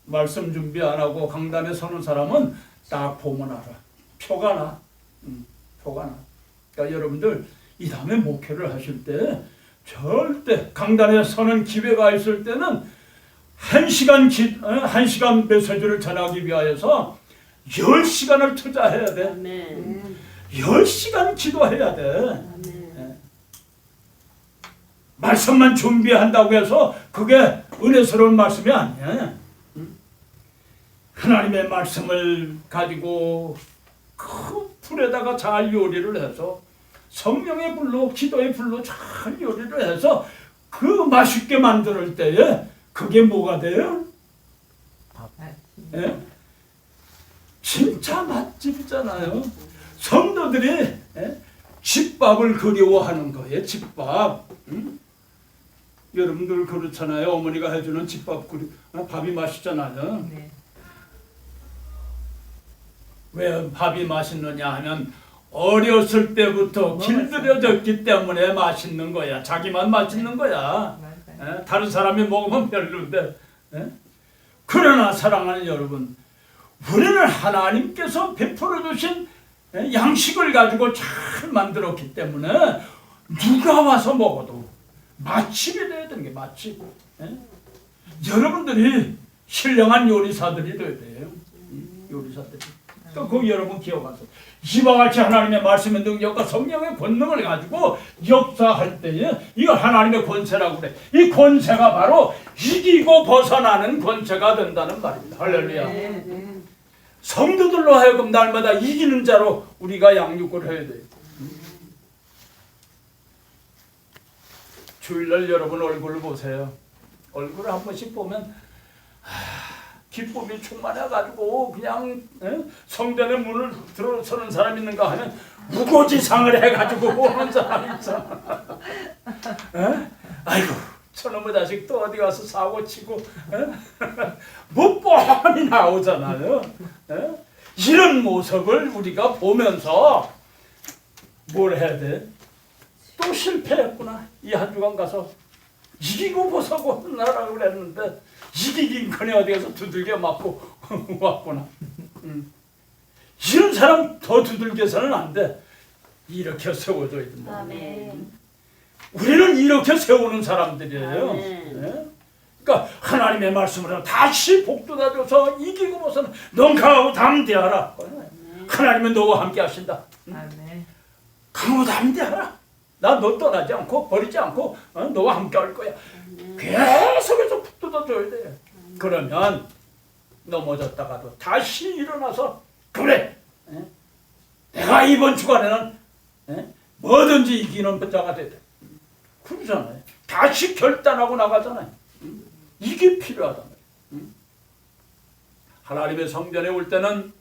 말씀 준비 안 하고 강단에 서는 사람은 딱 보면 알아. 표가 나. 표가 나. 그러니까 여러분들 이 다음에 목회를 하실 때 절대 강단에 서는 기회가 있을 때는 1시간 메시지를 전하기 위하여서 10시간을 투자해야 돼. 아멘. 10시간 기도해야 돼. 아멘. 예. 말씀만 준비한다고 해서 그게 은혜스러운 말씀이 아니야. 하나님의 말씀을 가지고 큰 불에다가 잘 요리를 해서 성령의 불로 기도의 불로 잘 요리를 해서 그 맛있게 만들 때에 그게 뭐가 돼요? 예? 진짜 맛집이잖아요. 성도들이 집밥을 그리워하는 거예요. 집밥. 여러분들 그렇잖아요. 어머니가 해주는 집밥 밥이 맛있잖아요. 네. 왜 밥이 맛있느냐 하면 어렸을 때부터 길들여졌기 때문에 맛있는 거야. 자기만 맛있는 거야. 맞아요. 다른 사람이 먹으면 별로인데. 그러나 사랑하는 여러분, 우리는 하나님께서 베풀어 주신 양식을 가지고 잘 만들었기 때문에 누가 와서 먹어도 맛집이 돼야 되는 게 맛집. 여러분들이 신령한 요리사들이 돼야 돼요. 요리사들이. 또 거기 여러분 기억하세요. 이와 같이 하나님의 말씀의 능력과 성령의 권능을 가지고 역사할 때에 이거 하나님의 권세라고 그래. 이 권세가 바로 이기고 벗어나는 권세가 된다는 말입니다. 할렐루야. 네. 성도들로 하여금 날마다 이기는 자로 우리가 양육을 해야 돼요. 주일날 여러분 얼굴을 보세요. 얼굴을 한 번씩 보면 기쁨이 충만해가지고 그냥 성전의 문을 들어서는 사람 있는가 하면 무고지상을 해가지고 오는 사람 있잖아. 아이고 저놈의 자식 또 어디 가서 사고 치고 뭐 뻔히 나오잖아요. 이런 모습을 우리가 보면서 뭘 해야 돼? 또 실패했구나. 이 한 주간 가서 이기고 보자고 하라고 그랬는데 이기긴커니 어디 가서 두들겨 맞고 왔구나. 이런 사람 더 두들겨서는 안 돼. 이렇게 세워줘야 된다. 아멘. 우리는 이렇게 세우는 사람들이에요. 아멘. 네? 그러니까 하나님의 말씀으로 다시 복돋아줘서 이기고 보서는 넌 강하고 담대하라. 하나님은 너와 함께 하신다. 아멘. 강하고 담대하라. 나 너 떠나지 않고 버리지 않고 너와 함께 할 거야. 계속해서 붙들어줘야 돼. 그러면 넘어졌다가도 다시 일어나서 그래. 내가 이번 주간에는 뭐든지 이기는 자가 되다. 그러잖아요. 다시 결단하고 나가잖아요. 이게 필요하단 말이에요. 하나님의 성전에 올 때는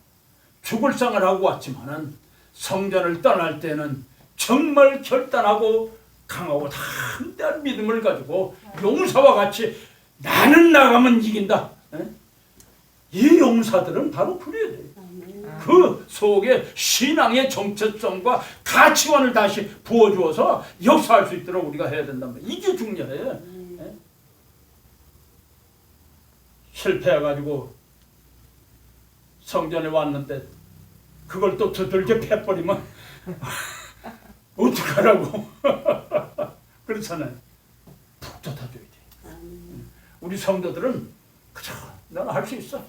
죽을 상을 하고 왔지만은 성전을 떠날 때는 정말 결단하고 강하고 담대한 믿음을 가지고 용사와 같이 나는 나가면 이긴다. 이 용사들은 바로 그래야 돼요. 그 속에 신앙의 정체성과 가치관을 다시 부어주어서 역사할 수 있도록 우리가 해야 된단 말이에요. 이게 중요해요. 실패해가지고 성전에 왔는데 그걸 또 두들겨 패버리면 어떡하라고. 그렇잖아요. 푹 젖어줘야 돼. 우리 성도들은 그저 너는 할 수 있어.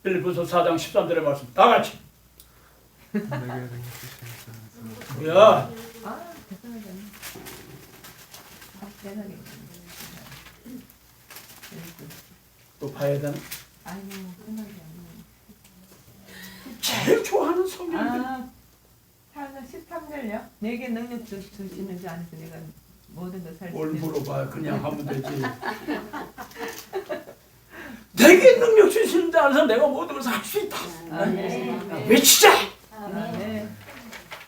빌립보서 4장 13절의 말씀 다 같이. 뭐야? 아, 죄송해요. 대단해. 또 봐야 되나? 아이고, 생각이 안 제일 좋아하는 성경. 나. 13절요? 내게 능력 주시는 자 안에서 내가 모든 것을 할 수 뭘 있는. 물어봐. 그냥 하면 되지. 내게 능력 주시는 자 안에서 내가 모든 것을 할 수 있다. 아멘. 외치자. 아멘. 네.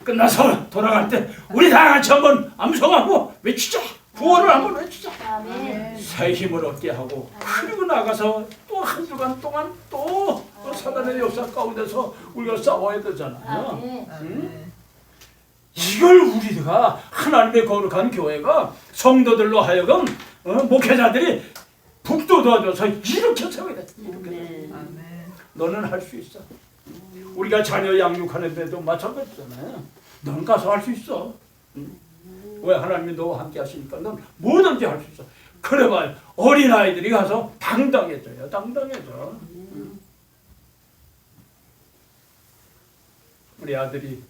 끝나서 돌아갈 때 우리 다 같이 한번 암송하고 외치자. 구호를 한번 외치자. 아멘. 새 힘을 얻게 하고 그리고 나가서 또 한 주간 동안 또 사단의 역사 가운데서 우리가 싸워야 되잖아요. 아멘. 아멘. 이걸 우리가 하나님의 거룩한 교회가 성도들로 하여금 목회자들이 북돋아줘서 이렇게 세워야 돼. 이렇게. 아멘. 너는 할 수 있어. 우리가 자녀 양육하는 데도 마찬가지잖아요. 넌 가서 할 수 있어. 왜? 하나님이 너와 함께 하시니까 넌 뭐든지 할 수 있어. 그래 봐요. 어린아이들이 가서 당당해져요. 당당해져. 우리 아들이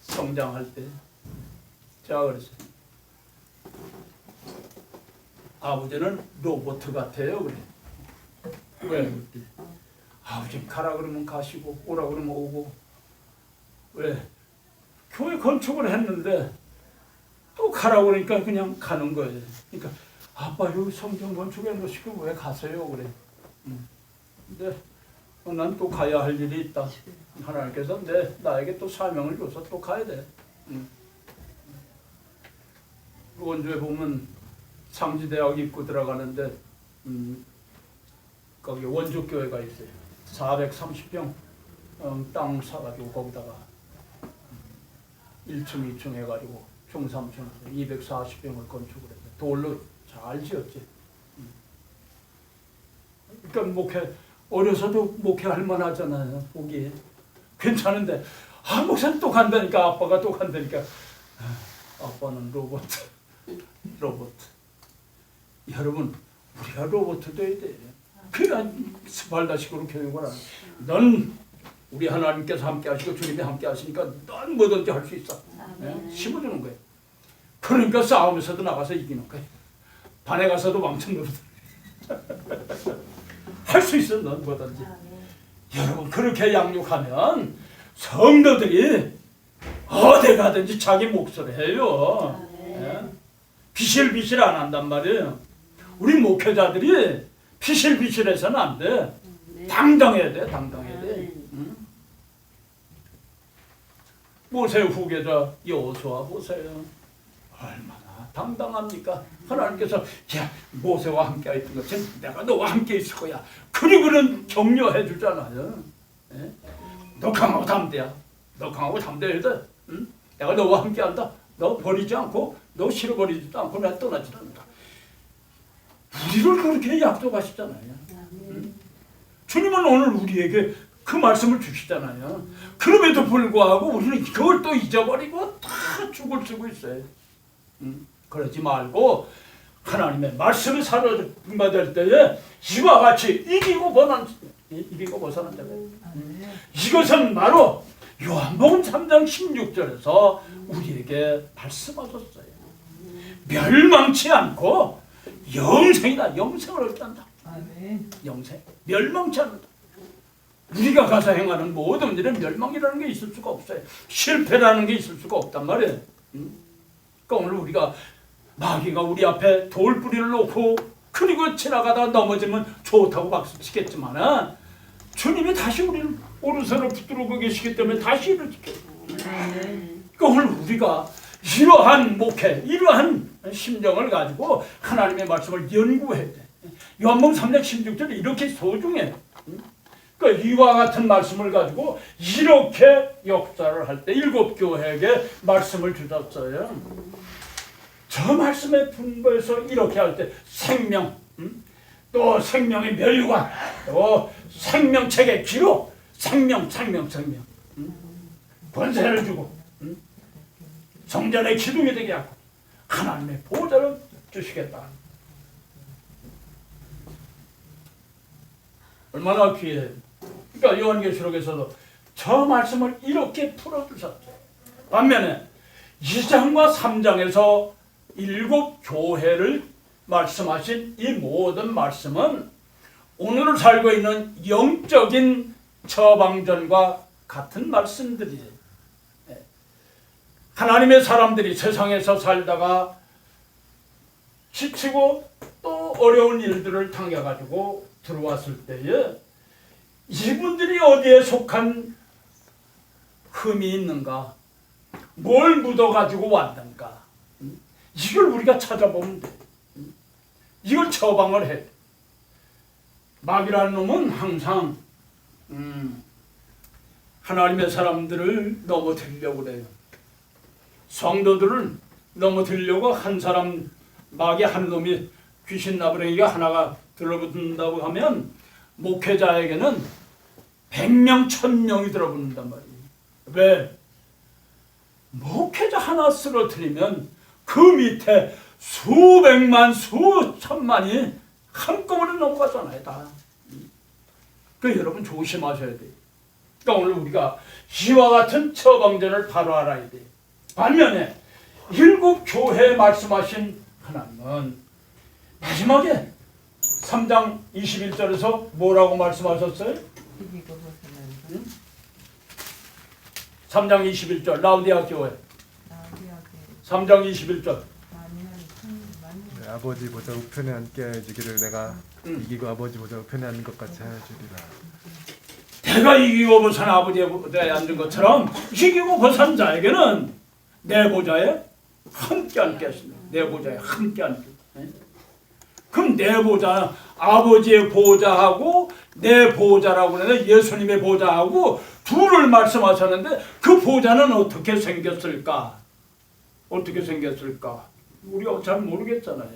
성장할 때 제가 그랬어요. 아버지는 로봇 같아요. 그래. 왜? 그때 아버지 가라 그러면 가시고 오라 그러면 오고. 왜? 교회 건축을 했는데 또 가라 그러니까 그냥 가는 거예요. 그러니까 아빠 여기 성경 건축해 놓으시고 왜 가세요? 그래. 근데 난 또 가야 할 일이 있다. 하나님께서 나에게 또 사명을 줘서 또 가야 돼. 원주에 보면 상지대학 입구 들어가는데 거기 원주교회가 있어요. 430평 땅 사가지고 거기다가 1층, 2층 해가지고 총 3층에서 240평을 건축을 했어요. 돌로 잘 지었지. 그러니까 어려서도 목회할 만하잖아요. 보기에 괜찮은데 목사님 또 간다니까, 아빠가 또 간다니까. 아빠는 로봇. 여러분, 우리가 로봇 돼야 돼. 그냥 스팔다식으로 교육을 하는. 넌 우리 하나님께서 함께 하시고 주님이 함께 하시니까 넌 뭐든지 할 수 있어. 예? 심어주는 거예요. 그러니까 싸움에서도 나가서 이기는 거예요. 반에 가서도 왕창 노릇. 할 수 있어, 넌 뭐든지. 여러분 그렇게 양육하면 성도들이 어디 가든지 자기 몫을 해요. 예? 비실비실 안 한단 말이에요. 우리 목회자들이 비실비실해서는 안 돼. 당당해야 돼, 당당해야 돼. 응? 모세 후계자 여호수아 보세요. 얼마나 당당합니까? 하나님께서 야 모세와 함께 있던 것은 내가 너와 함께 있을 거야. 그리고는 격려해 주잖아요. 예? 너 강하고 담대야. 너 강하고 담대해야 돼. 응? 내가 너와 함께 한다. 너 버리지 않고 너 싫어버리지도 않고 내가 떠나지도 않는다. 우리를 그렇게 약속하시잖아요. 응? 주님은 오늘 우리에게 그 말씀을 주시잖아요. 그럼에도 불구하고 우리는 그걸 또 잊어버리고 다 죽을 쓰고 있어요. 그러지 말고 하나님의 말씀을 사로잡을 때에 이와 같이 이기고 벗어난다. 이것은 바로 요한복음 3장 16절에서 우리에게 말씀하셨어요. 멸망치 않고 영생이다. 영생을 얻게 한다. 영생. 멸망치 않는다. 우리가 가서 행하는 모든 일은 멸망이라는 게 있을 수가 없어요. 실패라는 게 있을 수가 없단 말이에요. 그러니까 오늘 우리가 마귀가 우리 앞에 돌뿌리를 놓고 그리고 지나가다 넘어지면 좋다고 박수치겠지만 주님이 다시 우리를 오른손을 붙들고 계시기 때문에 다시 일으키게. 그러니까 오늘 우리가 이러한 목회, 이러한 심정을 가지고 하나님의 말씀을 연구해야 돼. 요한복음 3장 16절이 이렇게 소중해. 그러니까 이와 같은 말씀을 가지고 이렇게 역사를 할 때 7교회에게 말씀을 주셨어요. 저 말씀에 분부해서 이렇게 할 때 생명, 또 생명의 멸관, 또 생명책의 기록, 생명, 권세를 주고 성전의 기둥이 되게 하고 하나님의 보좌를 주시겠다. 얼마나 귀해. 그러니까 요한계시록에서도 저 말씀을 이렇게 풀어주셨죠. 반면에 2장과 3장에서 7교회를 말씀하신 이 모든 말씀은 오늘을 살고 있는 영적인 처방전과 같은 말씀들이에요. 하나님의 사람들이 세상에서 살다가 지치고 또 어려운 일들을 당해가지고 들어왔을 때에 이분들이 어디에 속한 흠이 있는가, 뭘 묻어가지고 왔는가, 이걸 우리가 찾아보면 돼. 이걸 처방을 해. 마귀라는 놈은 항상 하나님의 사람들을 넘어뜨리려고 그래요. 성도들을 넘어뜨리려고 한 사람, 마귀 한 놈이 귀신 나부랭이가 하나가 들어붙는다고 하면 목회자에게는 100명, 1000명이 들어붙는단 말이에요. 왜? 목회자 하나 쓰러뜨리면 그 밑에 수백만, 수천만이 한꺼번에 넘어가잖아요. 다. 그러니까 여러분 조심하셔야 돼요. 그러니까 오늘 우리가 이와 같은 처방전을 바로 알아야 돼요. 반면에 7교회에 말씀하신 하나님은 마지막에 3장 21절에서 뭐라고 말씀하셨어요? 3장 21절 라우디아 교회 3장 21절 내 아버지 보좌 우편에 앉게 해주기를 내가 이기고 아버지 보좌 우편에 앉는 것 같이 해주리라. 내가 이기고 벗은 아버지의 보좌에 앉은 것처럼 이기고 벗은 자에게는 내 보좌에 함께 앉겠습니다. 내 보좌에 함께 앉겠습니다. 그럼 내 보좌, 아버지의 보좌하고 내 보좌라고 하는데 예수님의 보좌하고 둘을 말씀하셨는데 그 보좌는 어떻게 생겼을까? 어떻게 생겼을까? 우리가 잘 모르겠잖아요.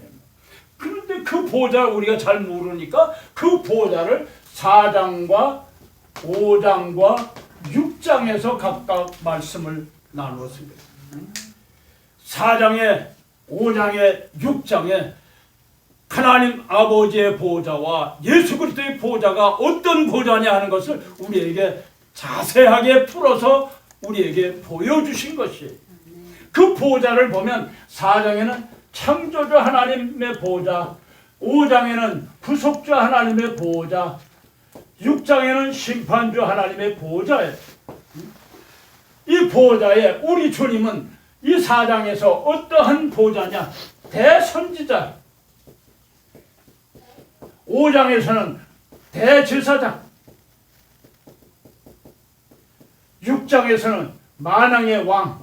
그런데 그 보좌를 우리가 잘 모르니까 그 보좌를 4장과 5장과 6장에서 각각 말씀을 나누었습니다. 4장에 5장에 6장에 하나님 아버지의 보좌와 예수 그리스도의 보좌가 어떤 보좌냐 하는 것을 우리에게 자세하게 풀어서 우리에게 보여주신 것이에요. 그 보좌를 보면 4장에는 창조주 하나님의 보좌, 5장에는 구속주 하나님의 보좌, 6장에는 심판주 하나님의 보좌예요. 이 보좌에 우리 주님은 이 4장에서 어떠한 보좌냐? 대선지자. 5장에서는 대제사장. 6장에서는 만왕의 왕.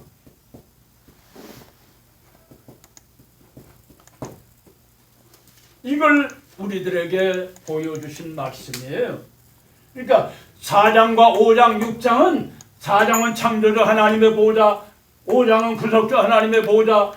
이걸 우리들에게 보여주신 말씀이에요. 그러니까 4장과 5장, 6장은 4장은 창조주 하나님의 보좌, 5장은 구속주 하나님의 보좌,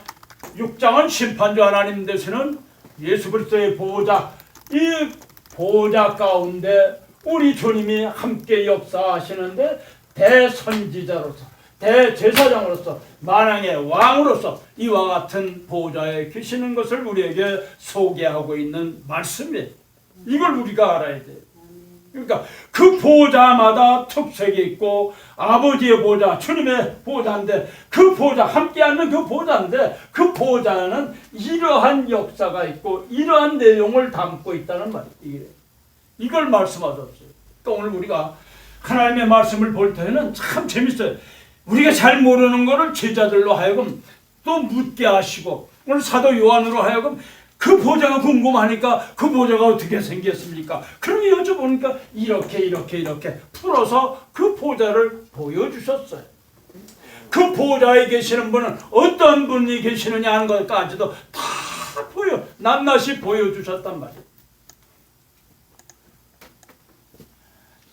6장은 심판주 하나님 되시는 예수 그리스도의 보좌. 이 보좌 가운데 우리 주님이 함께 역사하시는데 대선지자로서, 대제사장으로서, 만왕의 왕으로서 이와 같은 보좌에 계시는 것을 우리에게 소개하고 있는 말씀이에요. 이걸 우리가 알아야 돼요. 그러니까 그 보좌마다 특색이 있고, 아버지의 보좌, 주님의 보좌인데, 그 보좌, 함께 앉는 그 보좌인데, 그 보좌는 이러한 역사가 있고 이러한 내용을 담고 있다는 말이에요. 이걸 말씀하셨어요. 그러니까 오늘 우리가 하나님의 말씀을 볼 때는 참 재밌어요. 우리가 잘 모르는 것을 제자들로 하여금 또 묻게 하시고, 오늘 사도 요한으로 하여금 그 보좌가 궁금하니까 그 보좌가 어떻게 생겼습니까? 그럼 여쭤보니까 이렇게 풀어서 그 보좌를 보여주셨어요. 그 보좌에 계시는 분은 어떤 분이 계시느냐 하는 것까지도 다 낱낱이 보여주셨단 말이에요.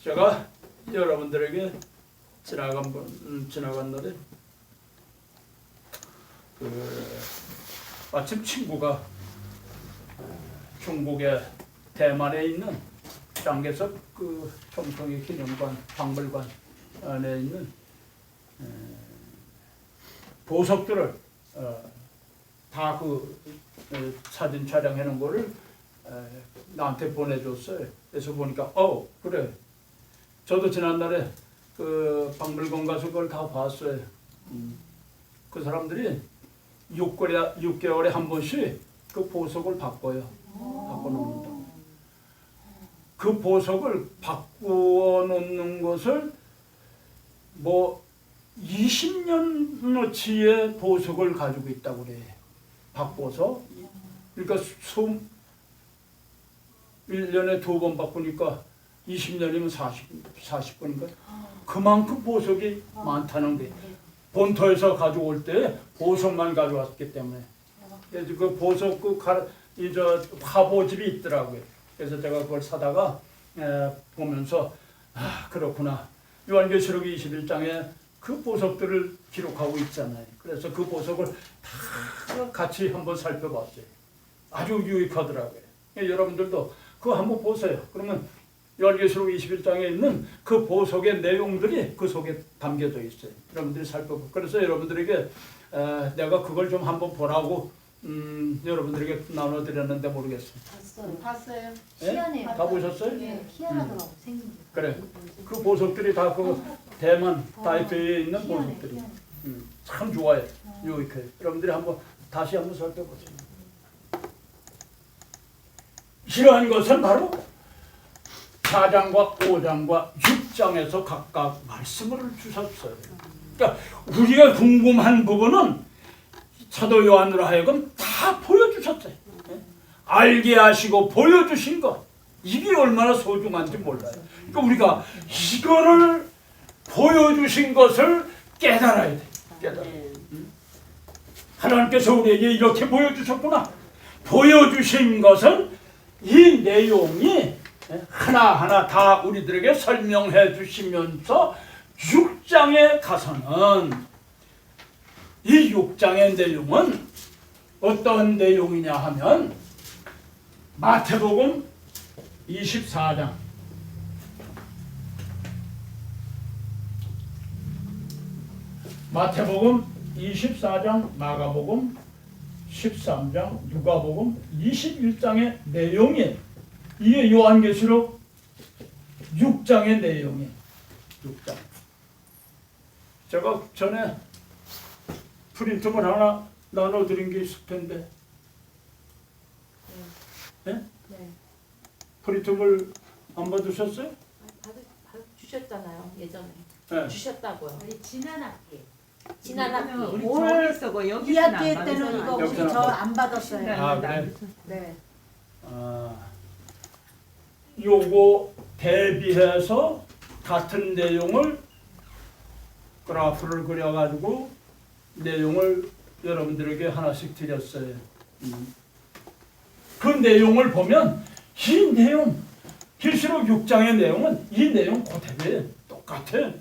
제가 여러분들에게 지나간 날에 마침 친구가 중국의 대만에 있는 장개석 그 청송의 기념관 박물관 안에 있는 보석들을 다 그 사진 촬영해 놓은 거를 나한테 보내줬어요. 그래서 보니까 그래, 저도 지난날에 그 박물관 가서 그걸 다 봤어요. 그 사람들이 6개월에 한 번씩 그 보석을 바꿔요. 바꿔놓는다고. 그 보석을 바꿔놓는 것을 뭐 20년어치의 보석을 가지고 있다고 그래. 바꿔서. 그러니까 1년에 2번 바꾸니까 20년이면 40번인가? 그만큼 보석이 많다는 게. 본토에서 가져올 때 보석만 가져왔기 때문에. 그래서 그 보석 화보집이 있더라고요. 그래서 제가 그걸 사다가 보면서 그렇구나. 요한계시록 21장에 그 보석들을 기록하고 있잖아요. 그래서 그 보석을 다 같이 한번 살펴봤어요. 아주 유익하더라고요. 여러분들도 그거 한번 보세요. 그러면 요한계시록 21장에 있는 그 보석의 내용들이 그 속에 담겨져 있어요. 여러분들이 살펴보고. 그래서 여러분들에게 내가 그걸 좀 한번 보라고 여러분들에게 나눠드렸는데 모르겠어요. 봤어요. 희한해요. 다 보셨어요? 네, 희한하더라고 생긴 게. 그래. 그 보석들이 다 그 대만 타이페이에 있는 희한해, 보석들이. 희한해. 참 좋아요. 유익해요. 여러분들이 다시 한번 살펴보세요. 이러한 것은 바로 4장과 5장과 6장에서 각각 말씀을 주셨어요. 그러니까 우리가 궁금한 부분은 사도 요한으로 하여금 다 보여주셨어요. 알게 하시고 보여주신 것, 이게 얼마나 소중한지 몰라요. 그러니까 우리가 이거를 보여주신 것을 깨달아야 돼요. 하나님께서 우리에게 이렇게 보여주셨구나. 보여주신 것은 이 내용이 하나하나 다 우리들에게 설명해 주시면서 6장에 가서는 이 6장의 내용은 어떤 내용이냐 하면 마태복음 24장 마태복음 24장, 마가복음 13장, 누가복음 21장의 내용이 이게 요한계시록 6장의 내용이. 6장. 제가 전에 프린트물 하나 나눠드린 게 있을 텐데, 예? 네. 프린트물 안 받으셨어요? 주셨잖아요 예전에. 네. 주셨다고요. 우리 지난 학기. 지난 학기. 우리 올 저기 쓰고 여기 2학기 때는 이거 우리 여기서는 저 안 받았어요. 아, 그래? 네. 요거 대비해서 같은 내용을 그래프를 그려가지고 내용을 여러분들에게 하나씩 드렸어요. 그 내용을 보면 이 내용, 계시록 6장의 내용은 이 내용 그대로예요. 똑같아.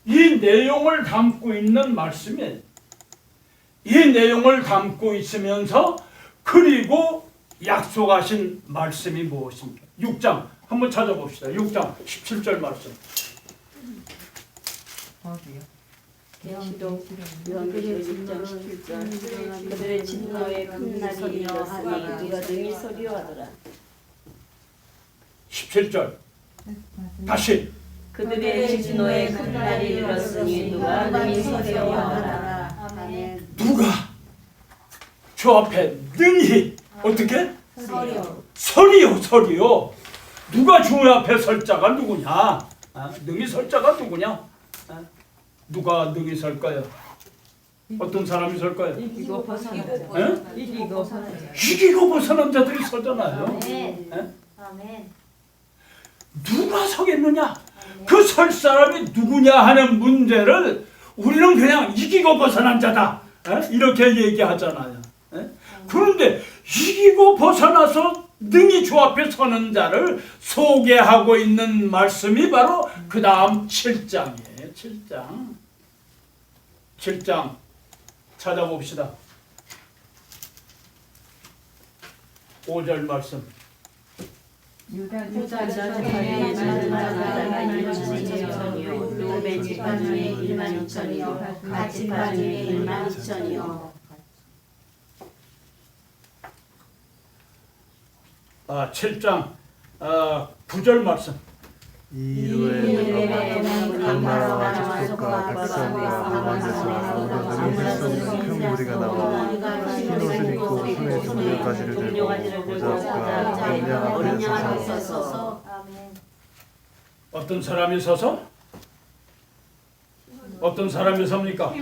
이 내용을 담고 있는 말씀이 이 내용을 담고 있으면서 그리고 약속하신 말씀이 무엇입니까? 6장 한번 찾아봅시다. 6장 17절 말씀. 어디요? 계시록 요한계시록 6장 17절 그들의 진노의 큰 날이 이르렀으니 누가 능히 서리하더라. 17절 다시. 그들의 진노의 큰 날이 이르렀으니 누가 능히 서리하더라. 아멘. 누가 주 앞에 능히 어떻게? 서리요. 누가 주 앞에 설 자가 누구냐? 능히 설 자가 누구냐? 누가 능히 설까요? 어떤 사람이 설까요? 이기고 벗어나자. 예? 이기고 벗어나자. 이기고 벗어난 자들이 서잖아요. 아멘. 예? 아멘. 누가 서겠느냐? 그 설 사람이 누구냐 하는 문제를 우리는 그냥 이기고 벗어난 자다. 이렇게 얘기하잖아요. 그런데 이기고 벗어나서 능히 주 앞에 서는 자를 소개하고 있는 말씀이 바로 그 다음 7장이에요. 7장 찾아봅시다. 5절 말씀. 유다 자손의 마지막자가 12,000이요 루벤 지파 중에 12,000이요 갓 지파 중에 12,000이요. 7장 9절 말씀. 이후에 각 나라와 족속과 백성과 왕에서 아무데서 큰 무리가 나와 흰 옷을 입고 손에 종려가지를 들고 보좌 앞과 어린 양 앞에 서서. 어떤 사람이 서서? 어떤 사람이 섭니까?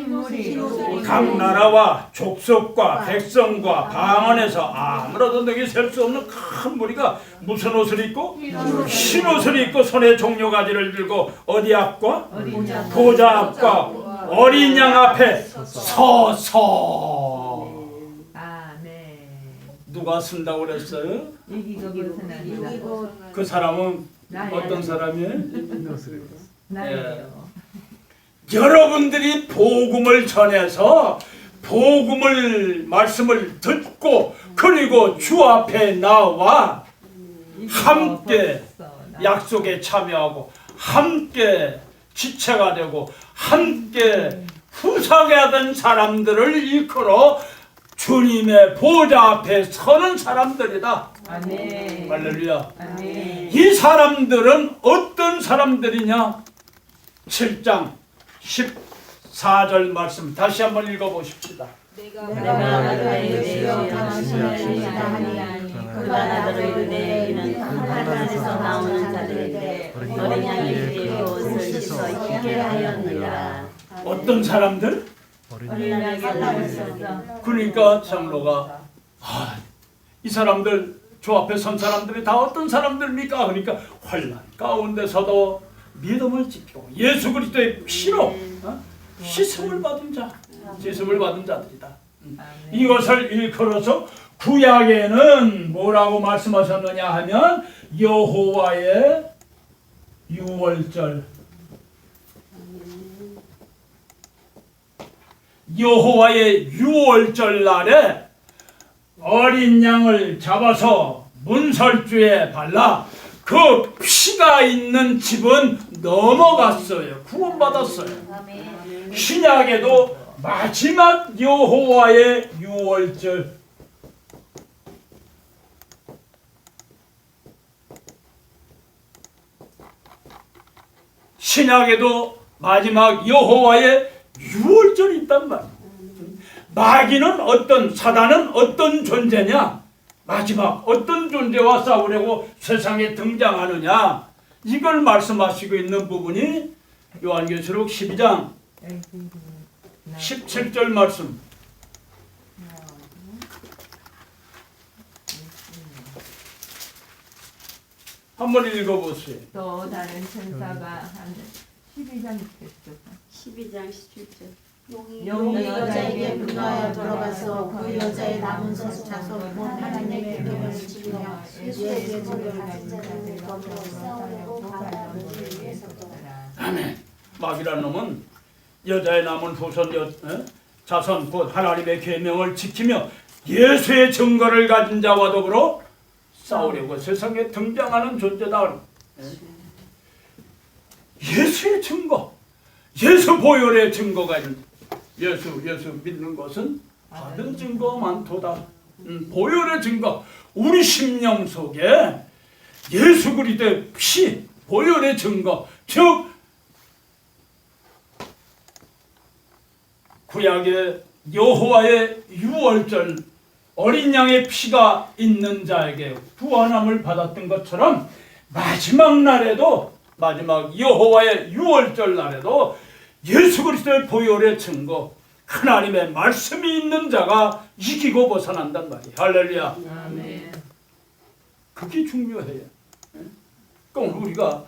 각 나라와 족속과 백성과 방언에서 아무라도 능히 셀 수 없는 큰 무리가 무슨 옷을 입고? 흰 옷을 입고 손에 종려가지를 들고 어디 앞과? 보좌 앞과 어린 양 앞에 서서. 네. 누가 쓴다고 그랬어요? 이기고 벗어나자. 그 사람은 어떤 사람이에요? 흰 옷을 입었어. 나예요. 여러분들이 복음을 전해서 복음을 말씀을 듣고 그리고 주 앞에 나와 함께 약속에 참여하고 함께 지체가 되고 함께 후사게 하던 사람들을 이끌어 주님의 보좌 앞에 서는 사람들이다. 아멘. 할렐루야. 아멘. 이 사람들은 어떤 사람들이냐? 7장 14절 말씀 다시 한번 읽어보십시다. 내가 그의 되어 당신을 하니 그가 나더러 이르되 이는 한산에서 나오는 자들에게 어린 양이 되어 옷을 씻어 입게 하였느니라. 어떤 사람들? 어린 양이 살라면서. 그러니까 장로가 이 사람들 주 앞에 선 사람들이 다 어떤 사람들입니까? 그러니까 환난 가운데서도 믿음을 지키고 예수 그리스도의 피로 씻음을 받은 자들이다. 이것을 일컬어서 구약에는 뭐라고 말씀하셨느냐 하면 여호와의 유월절, 여호와의 유월절 날에 어린 양을 잡아서 문설주에 발라 그 피가 있는 집은 넘어갔어요. 구원받았어요. 신약에도 마지막 여호와의 유월절, 신약에도 마지막 여호와의 유월절이 있단 말이야. 마귀는 사단은 어떤 존재냐? 마지막 어떤 존재와 싸우려고 세상에 등장하느냐? 이걸 말씀하시고 있는 부분이 요한계시록 12장 17절 말씀. 한번 읽어보세요. 또 다른 천사가 한 12장 됐죠. 12장 17절. 용이 여자에게 분노하여 들어가서 그 여자의 남은 자손 곧 하나님의 계명을 지키며 예수의 계명을 가진 자를 거기로 싸우려고 가다를 위해서도. 아멘. 마귀라는 놈은 여자의 남은 후손 자손 곧 하나님의 계명을 지키며 예수의 증거를 가진 자와 더불어 싸우려고 세상에 등장하는 존재다. 예수의 증거, 예수 보혈의 증거가 있는 예수 믿는 것은 받은 증거 많도다. 보혈의 증거, 우리 심령 속에 예수 그리스도의 피, 보혈의 증거, 즉 구약의 여호와의 유월절 어린 양의 피가 있는 자에게 구원함을 받았던 것처럼 마지막 날에도 마지막 여호와의 유월절 날에도 예수 그리스도의 보혈의 증거 하나님의 말씀이 있는 자가 이기고 벗어난단 말이에요. 할렐루야. 아멘. 그게 중요해요. 그럼 우리가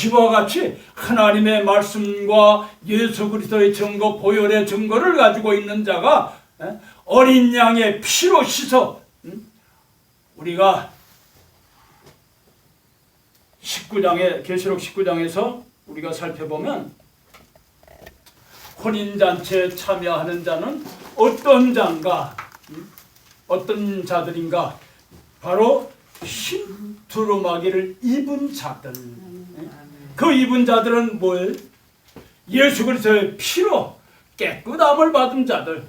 이와 같이 하나님의 말씀과 예수 그리스도의 증거, 보혈의 증거를 가지고 있는 자가 어린 양의 피로 씻어 우리가 19장에 계시록 19장에서 우리가 살펴보면 혼인잔치에 참여하는 자는 어떤 자인가, 어떤 자들인가, 바로 흰 두루마기를 입은 자들. 그 입은 자들은 뭐예요? 예수 그리스도의 피로 깨끗함을 받은 자들.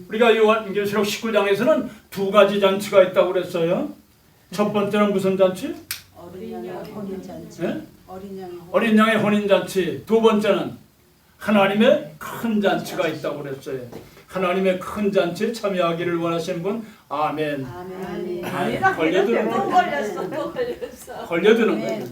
우리가 요한계시록 19장에서는 두 가지 잔치가 있다고 그랬어요. 첫 번째는 무슨 잔치? 어린 양의 혼인잔치. 네? 어린 양의 혼인잔치. 두 번째는 하나님의 큰 잔치가 있다고 그랬어요. 하나님의 큰 잔치에 참여하기를 원하시는 분, 아멘. 아니다. 걸려드는 또 거예요. 걸려드는 거예요.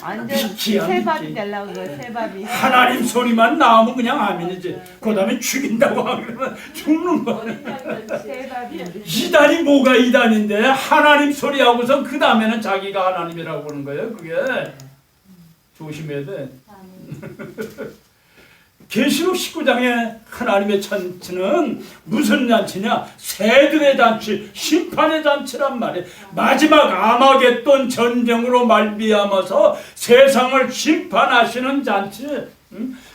완전 미치야, 새밥이 미치. 되려고 그래. 새밥이. 하나님 소리만 나오면 그냥 아멘이지. 그 다음에 죽인다고 하면 죽는 거예요. 새밥이. 이단이 뭐가 이단인데 하나님 소리하고서 그 다음에는 자기가 하나님이라고 하는 거예요. 그게 조심해야 돼. 계시록 19장의 하나님의 잔치는 무슨 잔치냐? 새들의 잔치, 심판의 잔치란 말이에요. 마지막 아마겟돈 전쟁으로 말미암아서 세상을 심판하시는 잔치,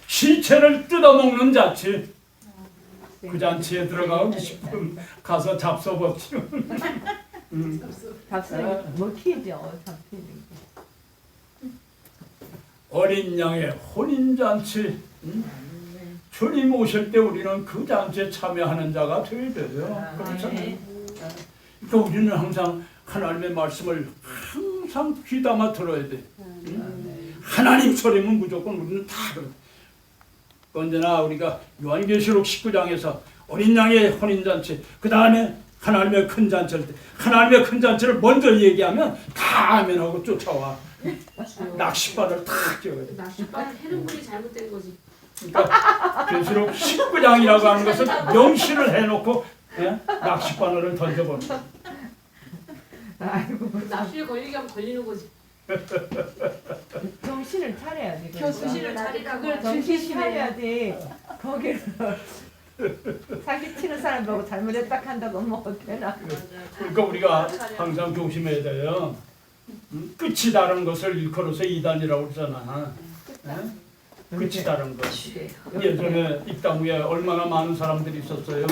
시체를 뜯어먹는 잔치. 그 잔치에 들어가고 싶으면 가서 잡숴보시오. 잡숴 먹히죠. 잡히는 게. 어린 양의 혼인잔치. 주님 오실 때 우리는 그 잔치에 참여하는 자가 되어야 돼요. 그렇잖아요. 그러니까 우리는 항상 하나님의 말씀을 항상 귀담아 들어야 돼. 하나님 소리면 무조건 우리는 다 들어. 언제나 우리가 요한계시록 19장에서 어린 양의 혼인잔치, 그 다음에 하나님의 큰 잔치일 때 하나님의 큰 잔치를 먼저 얘기하면 다 아멘하고 쫓아와. 낚싯바늘 탁 띄워야 돼. 낚싯바늘 해는 분이 잘못된 거지. 그러니까 계시록 19장이라고 하는 것은 명시를 해놓고 낚싯바늘을 던져버려. 아이고. 낚시에 걸리게 하면 걸리는 거지. 정신을 차려야지. 정신을 차리라고. 그걸 정신 차려야지. 거기를 사기 치는 사람 보고 잘못했다 한다고 뭐 어때나. 그러니까 우리가 항상 조심해야 돼요. 끝이 다른 것을 일컬어서 이단이라고 그러잖아. 끝이 다른 것. 예전에 입당 후에 얼마나 많은 사람들이 있었어요.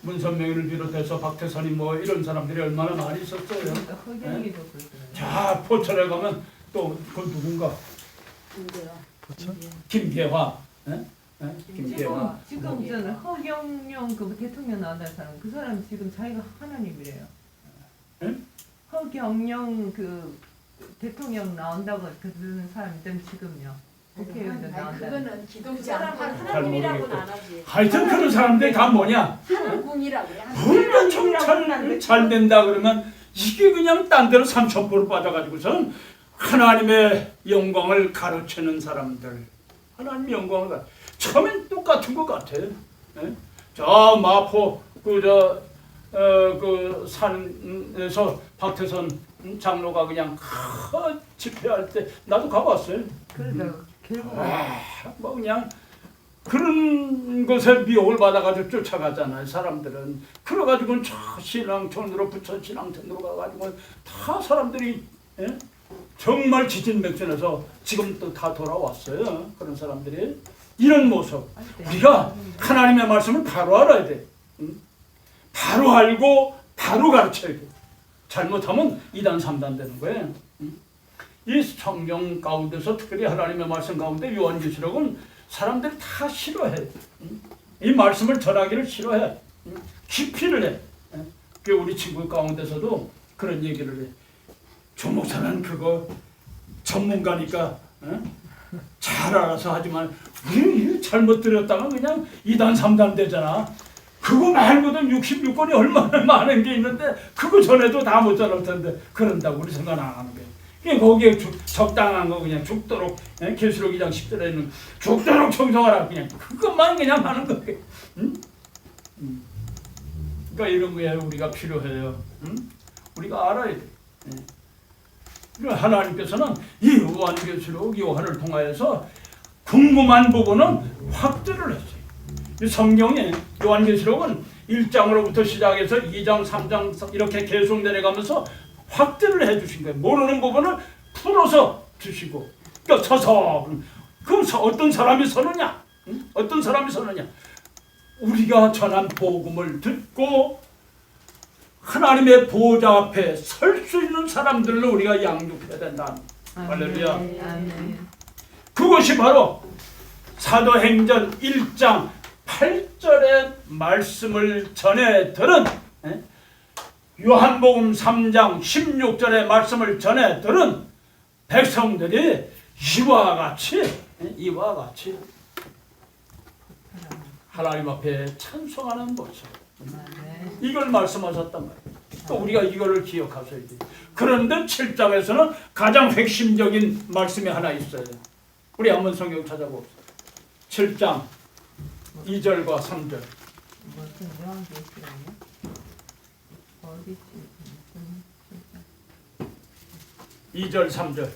문선명이를 비롯해서 박태선이 뭐 이런 사람들이 얼마나 많이 있었어요. 허경이도 그러더라고요. 자, 포천에 가면 또 그 누군가 김계화. 김계화. 지금 저는 허경영 그 대통령 나온다는 사람 그 사람 지금 자기가 하나님이래요. 응? 허경영 그 대통령 나온다고 그러는 사람 있다면 지금요. 국회의원도 나온다. 그거는 기독교 잘 하나님이라고는 모르겠고. 안 하지. 하여튼 그런 사람들이 다 뭐냐? 하나님이라고 그래. 얼마나 정찰 잘 된다 그러면 이게 그냥 딴 데로 삼천포로 빠져가지고선 하나님의 영광을 가르치는 사람들. 하나님의 영광을 처음엔 똑같은 것 같아. 예? 저 마포 그 산에서 박태선 장로가 그냥 집회할 때 나도 가봤어요. 그러니까 결국 뭐 그냥 그런 것에 미혹을 받아가지고 쫓아가잖아요. 사람들은 그래가지고 신앙촌으로 부처 신앙촌으로 가가지고 다 사람들이 정말 지진맥전에서 지금 또 다 돌아왔어요. 그런 사람들이 이런 모습 우리가 하나님의 말씀을 바로 알아야 돼. 바로 알고 바로 가르쳐야 돼. 잘못하면 2단 3단 되는 거예요. 이 성경 가운데서 특별히 하나님의 말씀 가운데 요한계시록은 사람들이 다 싫어해. 이 말씀을 전하기를 싫어해. 기피를 해. 그 우리 친구 가운데서도 그런 얘기를 해. 조 목사는 그거 전문가니까 잘 알아서 하지만 우리 잘못 들었다가 그냥 2단 3단 되잖아. 그거 말고도 66권이 얼마나 많은 게 있는데 그거 전에도 다 못 전할 텐데 그런다고 우리 생각 안 하는 거예요. 그냥 거기에 적당한 거 그냥 죽도록 계시록 2장 10절에 있는 죽도록 청성하라 그냥 그것만 그냥 하는 거예요. 그러니까 이런 거에 우리가 필요해요. 우리가 알아야 돼. 하나님께서는 이 요한계시록 요한을 통하여서 궁금한 부분은 확대를 했어요. 이 성경에 요한계시록은 1장으로부터 시작해서 2장, 3장 이렇게 계속 내려가면서 확대를 해주신 거예요. 모르는 부분을 풀어서 주시고 그러니까 서서 그럼 어떤 사람이 서느냐? 어떤 사람이 서느냐? 우리가 전한 복음을 듣고 하나님의 보좌 앞에 설 수 있는 사람들로 우리가 양육해야 된다. 할렐루야. 그것이 바로 사도행전 1장 8절의 말씀을 전해 들은 요한복음 3장 16절의 말씀을 전해 들은 백성들이 이와 같이 하나님 앞에 찬송하는 모습 이걸 말씀하셨단 말이에요. 또 우리가 이거를 기억하셔야 돼요. 그런데 7장에서는 가장 핵심적인 말씀이 하나 있어요. 우리 한번 성경 찾아봅시다. 7장 2절과 3절. 무슨 요한계시록이요? 어디 2절 3절.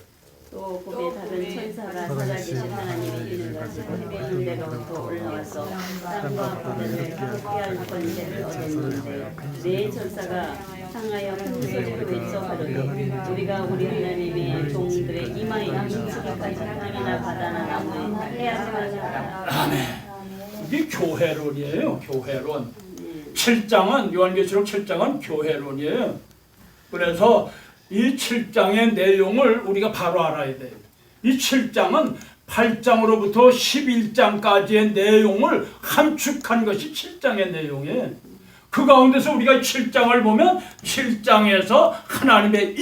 또 꿈에 다른 천사가 살아계신 하나님의 이름을 가지고 해변 데로부터 올라와서 땅과 바다를 함께할 권세를 얻었는데 네 천사가 상하여 큰 소리로 외쳐 가로되 우리가 우리 하나님의 종들의 이마에 미치기까지 땅이나 바다나 나무에 해야만 하라. 아멘. 이게 교회론이에요. 교회론. 7장은 요한계시록 7장은 교회론이에요. 그래서 이 7장의 내용을 우리가 바로 알아야 돼요. 이 7장은 8장으로부터 11장까지의 내용을 함축한 것이 7장의 내용이에요. 그 가운데서 우리가 7장을 보면 7장에서 하나님의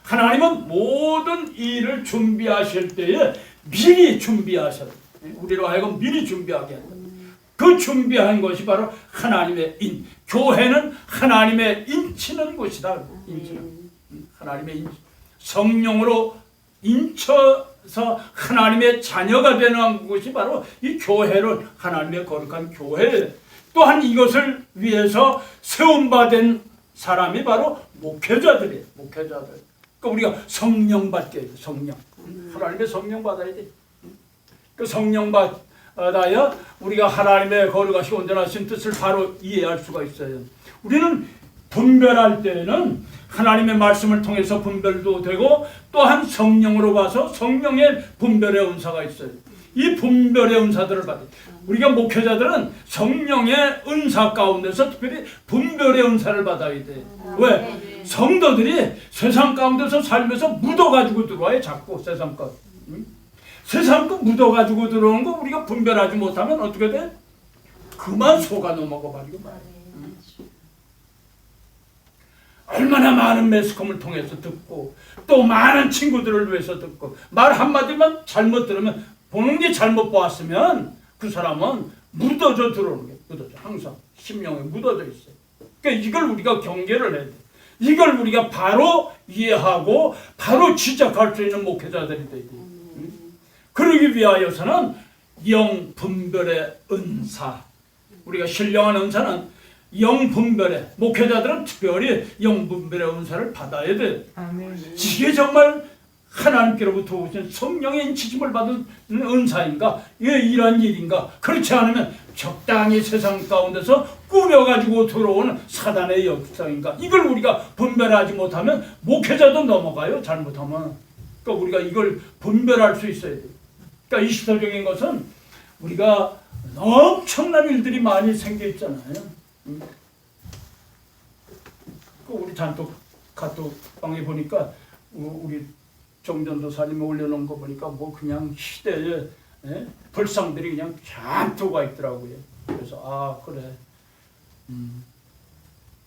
하나님은 모든 일을 준비하실 때에 미리 준비하셔요. 우리로 하여금 미리 준비하게 한다. 그 준비한 것이 바로 하나님의 교회는 하나님의 인치는 곳이다. 하나님의 성령으로 인쳐서 하나님의 자녀가 되는 것이 바로 이 교회를 하나님의 거룩한 교회. 또한 이것을 위해서 세움받은 사람이 바로 목회자들이에요. 목회자들. 그러니까 우리가 성령 받게 해요. 성령. 하나님의 성령 받아야 돼. 그 성령 받아야 우리가 하나님의 거룩하시고 온전하신 뜻을 바로 이해할 수가 있어요. 우리는 분별할 때는 하나님의 말씀을 통해서 분별도 되고 또한 성령으로 봐서 성령의 분별의 은사가 있어요. 이 분별의 은사들을 받아요. 우리가 목회자들은 성령의 은사 가운데서 특별히 분별의 은사를 받아야 돼. 왜? 성도들이 세상 가운데서 살면서 묻어가지고 들어와요. 자꾸 세상 것. 세상 것 묻어가지고 들어오는 거 우리가 분별하지 못하면 어떻게 돼? 그만 속아 넘어가 버리고 말이야. 얼마나 많은 매스컴을 통해서 듣고 또 많은 친구들을 위해서 듣고 말 한마디만 잘못 들으면 보는 게 잘못 보았으면 그 사람은 묻어져 들어오는 게 묻어져 항상 심령에 묻어져 있어요. 그러니까 이걸 우리가 경계를 해야 돼. 이걸 우리가 바로 이해하고 바로 지적할 수 있는 목회자들이 돼야 돼. 그러기 위하여서는 영 분별의 은사, 우리가 신령한 은사는 영 분별의 목회자들은 특별히 영 분별의 은사를 받아야 돼. 아멘. 이게 정말 하나님께로부터 오신 성령의 인치심을 받은 은사인가? 왜 이런 일인가? 그렇지 않으면 적당히 세상 가운데서 꾸며가지고 들어오는 사단의 역사인가? 이걸 우리가 분별하지 못하면 목회자도 넘어가요. 잘못하면. 그러니까 우리가 이걸 분별할 수 있어야 돼요. 그러니까 이 시대적인 것은 우리가 엄청난 일들이 많이 생겨 있잖아요. 우리 잔뜩 카톡방에 보니까 우리 정전도사님이 올려놓은 거 보니까 뭐 그냥 시대에 벌상들이 그냥 잔뜩 와 있더라고요. 그래서 아 그래.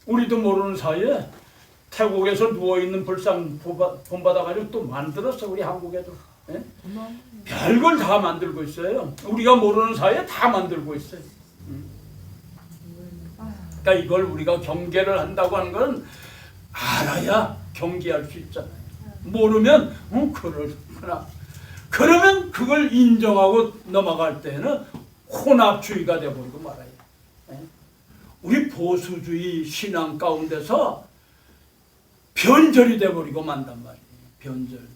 우리도 모르는 사이에 태국에서 누워있는 벌상 본받아가지고 또 만들었어. 우리 한국에도. 별걸 다 만들고 있어요. 우리가 모르는 사이에 다 만들고 있어요. 그러니까 이걸 우리가 경계를 한다고 하는 건 알아야 경계할 수 있잖아요. 모르면 그렇구나. 그러면 그걸 인정하고 넘어갈 때는 혼합주의가 되어버리고 말아요. 우리 보수주의 신앙 가운데서 변절이 되어버리고 만단 말이에요. 변절.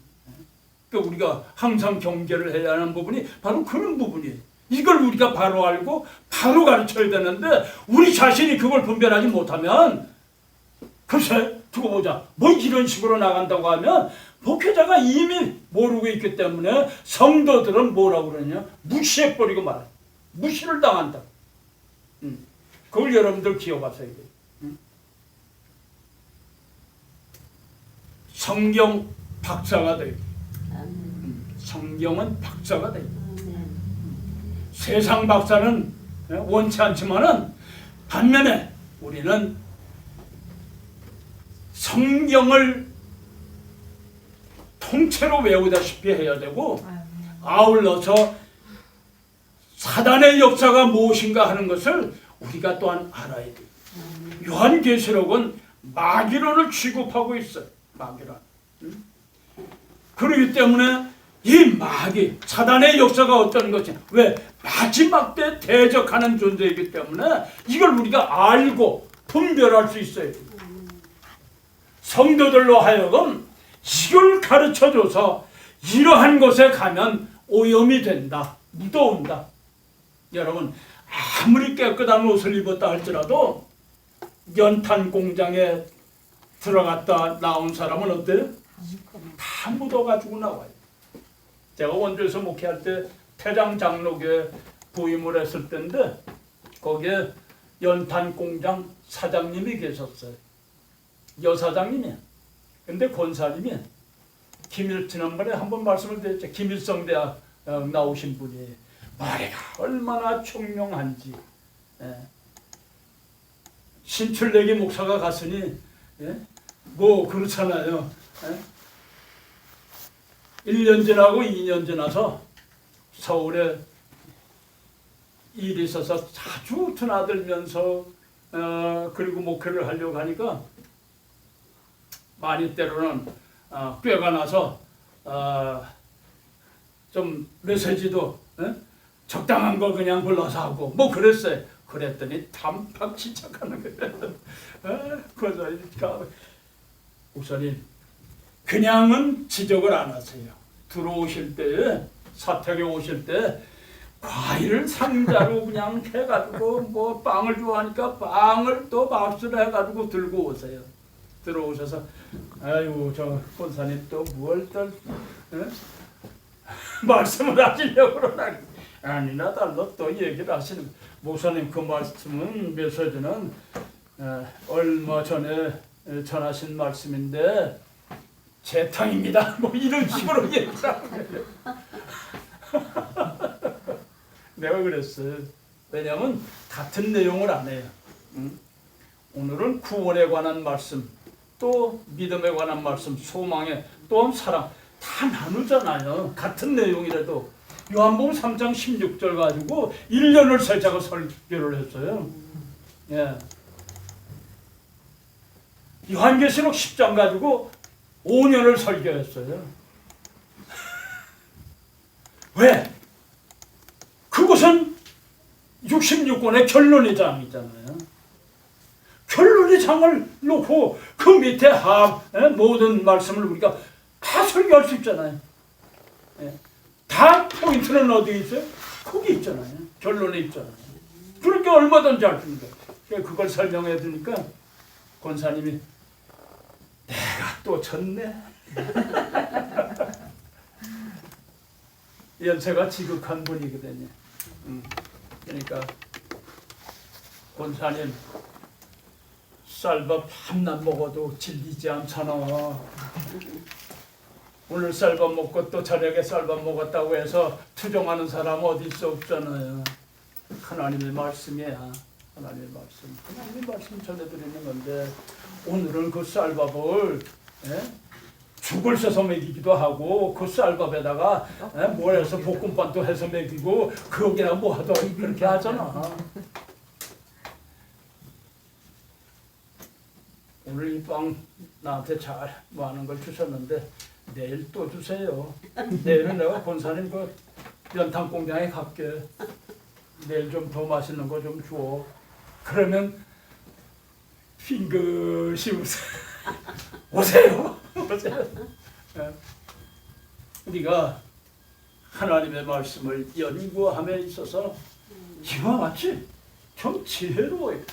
그러니까 우리가 항상 경계를 해야 하는 부분이 바로 그런 부분이에요. 이걸 우리가 바로 알고 바로 가르쳐야 되는데 우리 자신이 그걸 분별하지 못하면 글쎄 두고 보자 뭐 이런 식으로 나간다고 하면 목회자가 이미 모르고 있기 때문에 성도들은 뭐라고 그러냐 무시해버리고 말아요. 무시를 당한다. 그걸 여러분들 기억하셔야 돼요. 성경 박사가 돼요. 성경은 박사가 돼요. 세상 박사는 원치 않지만은 반면에 우리는 성경을 통째로 외우다시피 해야 되고 아울러서 사단의 역사가 무엇인가 하는 것을 우리가 또한 알아야 돼요. 요한계시록은 마귀론을 취급하고 있어요. 마귀론. 그렇기 때문에 이 마귀, 사단의 역사가 어떤 것이냐. 왜? 마지막 때 대적하는 존재이기 때문에 이걸 우리가 알고 분별할 수 있어요. 성도들로 하여금 이걸 가르쳐줘서 이러한 곳에 가면 오염이 된다. 묻어온다. 여러분 아무리 깨끗한 옷을 입었다 할지라도 연탄 공장에 들어갔다 나온 사람은 어때요? 다 묻어가지고 나와요. 제가 원주에서 목회할 때 태장 장로교에 부임을 했을 때인데 거기에 연탄 공장 사장님이 계셨어요. 여사장님이야. 근데 권사님이야. 지난번에 한번 말씀을 드렸죠. 김일성 대학 나오신 분이 머리가 얼마나 총명한지. 신출내기 목사가 갔으니 뭐 그렇잖아요. 1년 지나고 2년 지나서 서울에 일이 있어서 자주 드나들면서 그리고 목회를 하려고 하니까 많이 때로는 꾀가 나서 좀 메시지도 적당한 거 그냥 불러서 하고 뭐 그랬어요. 그랬더니 담팍 지적하는 거예요. 그래서 목사님 그냥은 지적을 안 하세요. 들어오실 때 사택에 오실 때 과일을 상자로 그냥 해가지고 뭐 빵을 좋아하니까 빵을 또 박스를 해가지고 들고 오세요. 들어오셔서 아이고 저 권사님 또 뭘 또 말씀을 하시려고 그러나 아니나 달라 또 얘기를 하시는 목사님 그 말씀은 메시지는 얼마 전에 전하신 말씀인데 재탕입니다. 뭐 이런 식으로 얘기를 하는 거예요. 내가 그랬어요. 왜냐하면 같은 내용을 안 해요. 오늘은 구원에 관한 말씀, 또 믿음에 관한 말씀, 소망에 또한 사랑 다 나누잖아요. 같은 내용이라도 요한복음 3장 16절 가지고 1년을 제자가 설교를 했어요. 예. 요한계시록 10장 가지고 5년을 설교했어요. 왜? 그것은 66권의 결론의 장이잖아요. 결론의 장을 놓고 그 밑에 모든 말씀을 우리가 다 설교할 수 있잖아요. 다 포인트는 어디에 있어요? 거기 있잖아요. 결론에 있잖아요. 그러니까 얼마든지 할 수 있는 거예요. 그걸 설명해 주니까 권사님이 내가 또 졌네. 연세가 지극한 분이거든요. 그러니까 권사님 쌀밥 한날 먹어도 질리지 않잖아. 오늘 쌀밥 먹고 또 저녁에 쌀밥 먹었다고 해서 투정하는 사람 어디 있어? 없잖아요. 하나님의 말씀이야. 하나님의 말씀. 하나님의 말씀 전해드리는 건데 오늘은 그 쌀밥을 죽을 써서 먹이기도 하고 그 쌀밥에다가 뭘 해서 볶음밥도 해서 먹이고 거기다 뭐 하더 그렇게 하잖아. 오늘 이 빵 나한테 잘 많은 걸 주셨는데 내일 또 주세요. 내일은 내가 권사님 그 연탄 공장에 갈게. 내일 좀 더 맛있는 거 좀 줘. 그러면 핑긋이 오세요. 오세요. 우리가 하나님의 말씀을 연구함에 있어서 이와 같이 좀 지혜로워야 돼.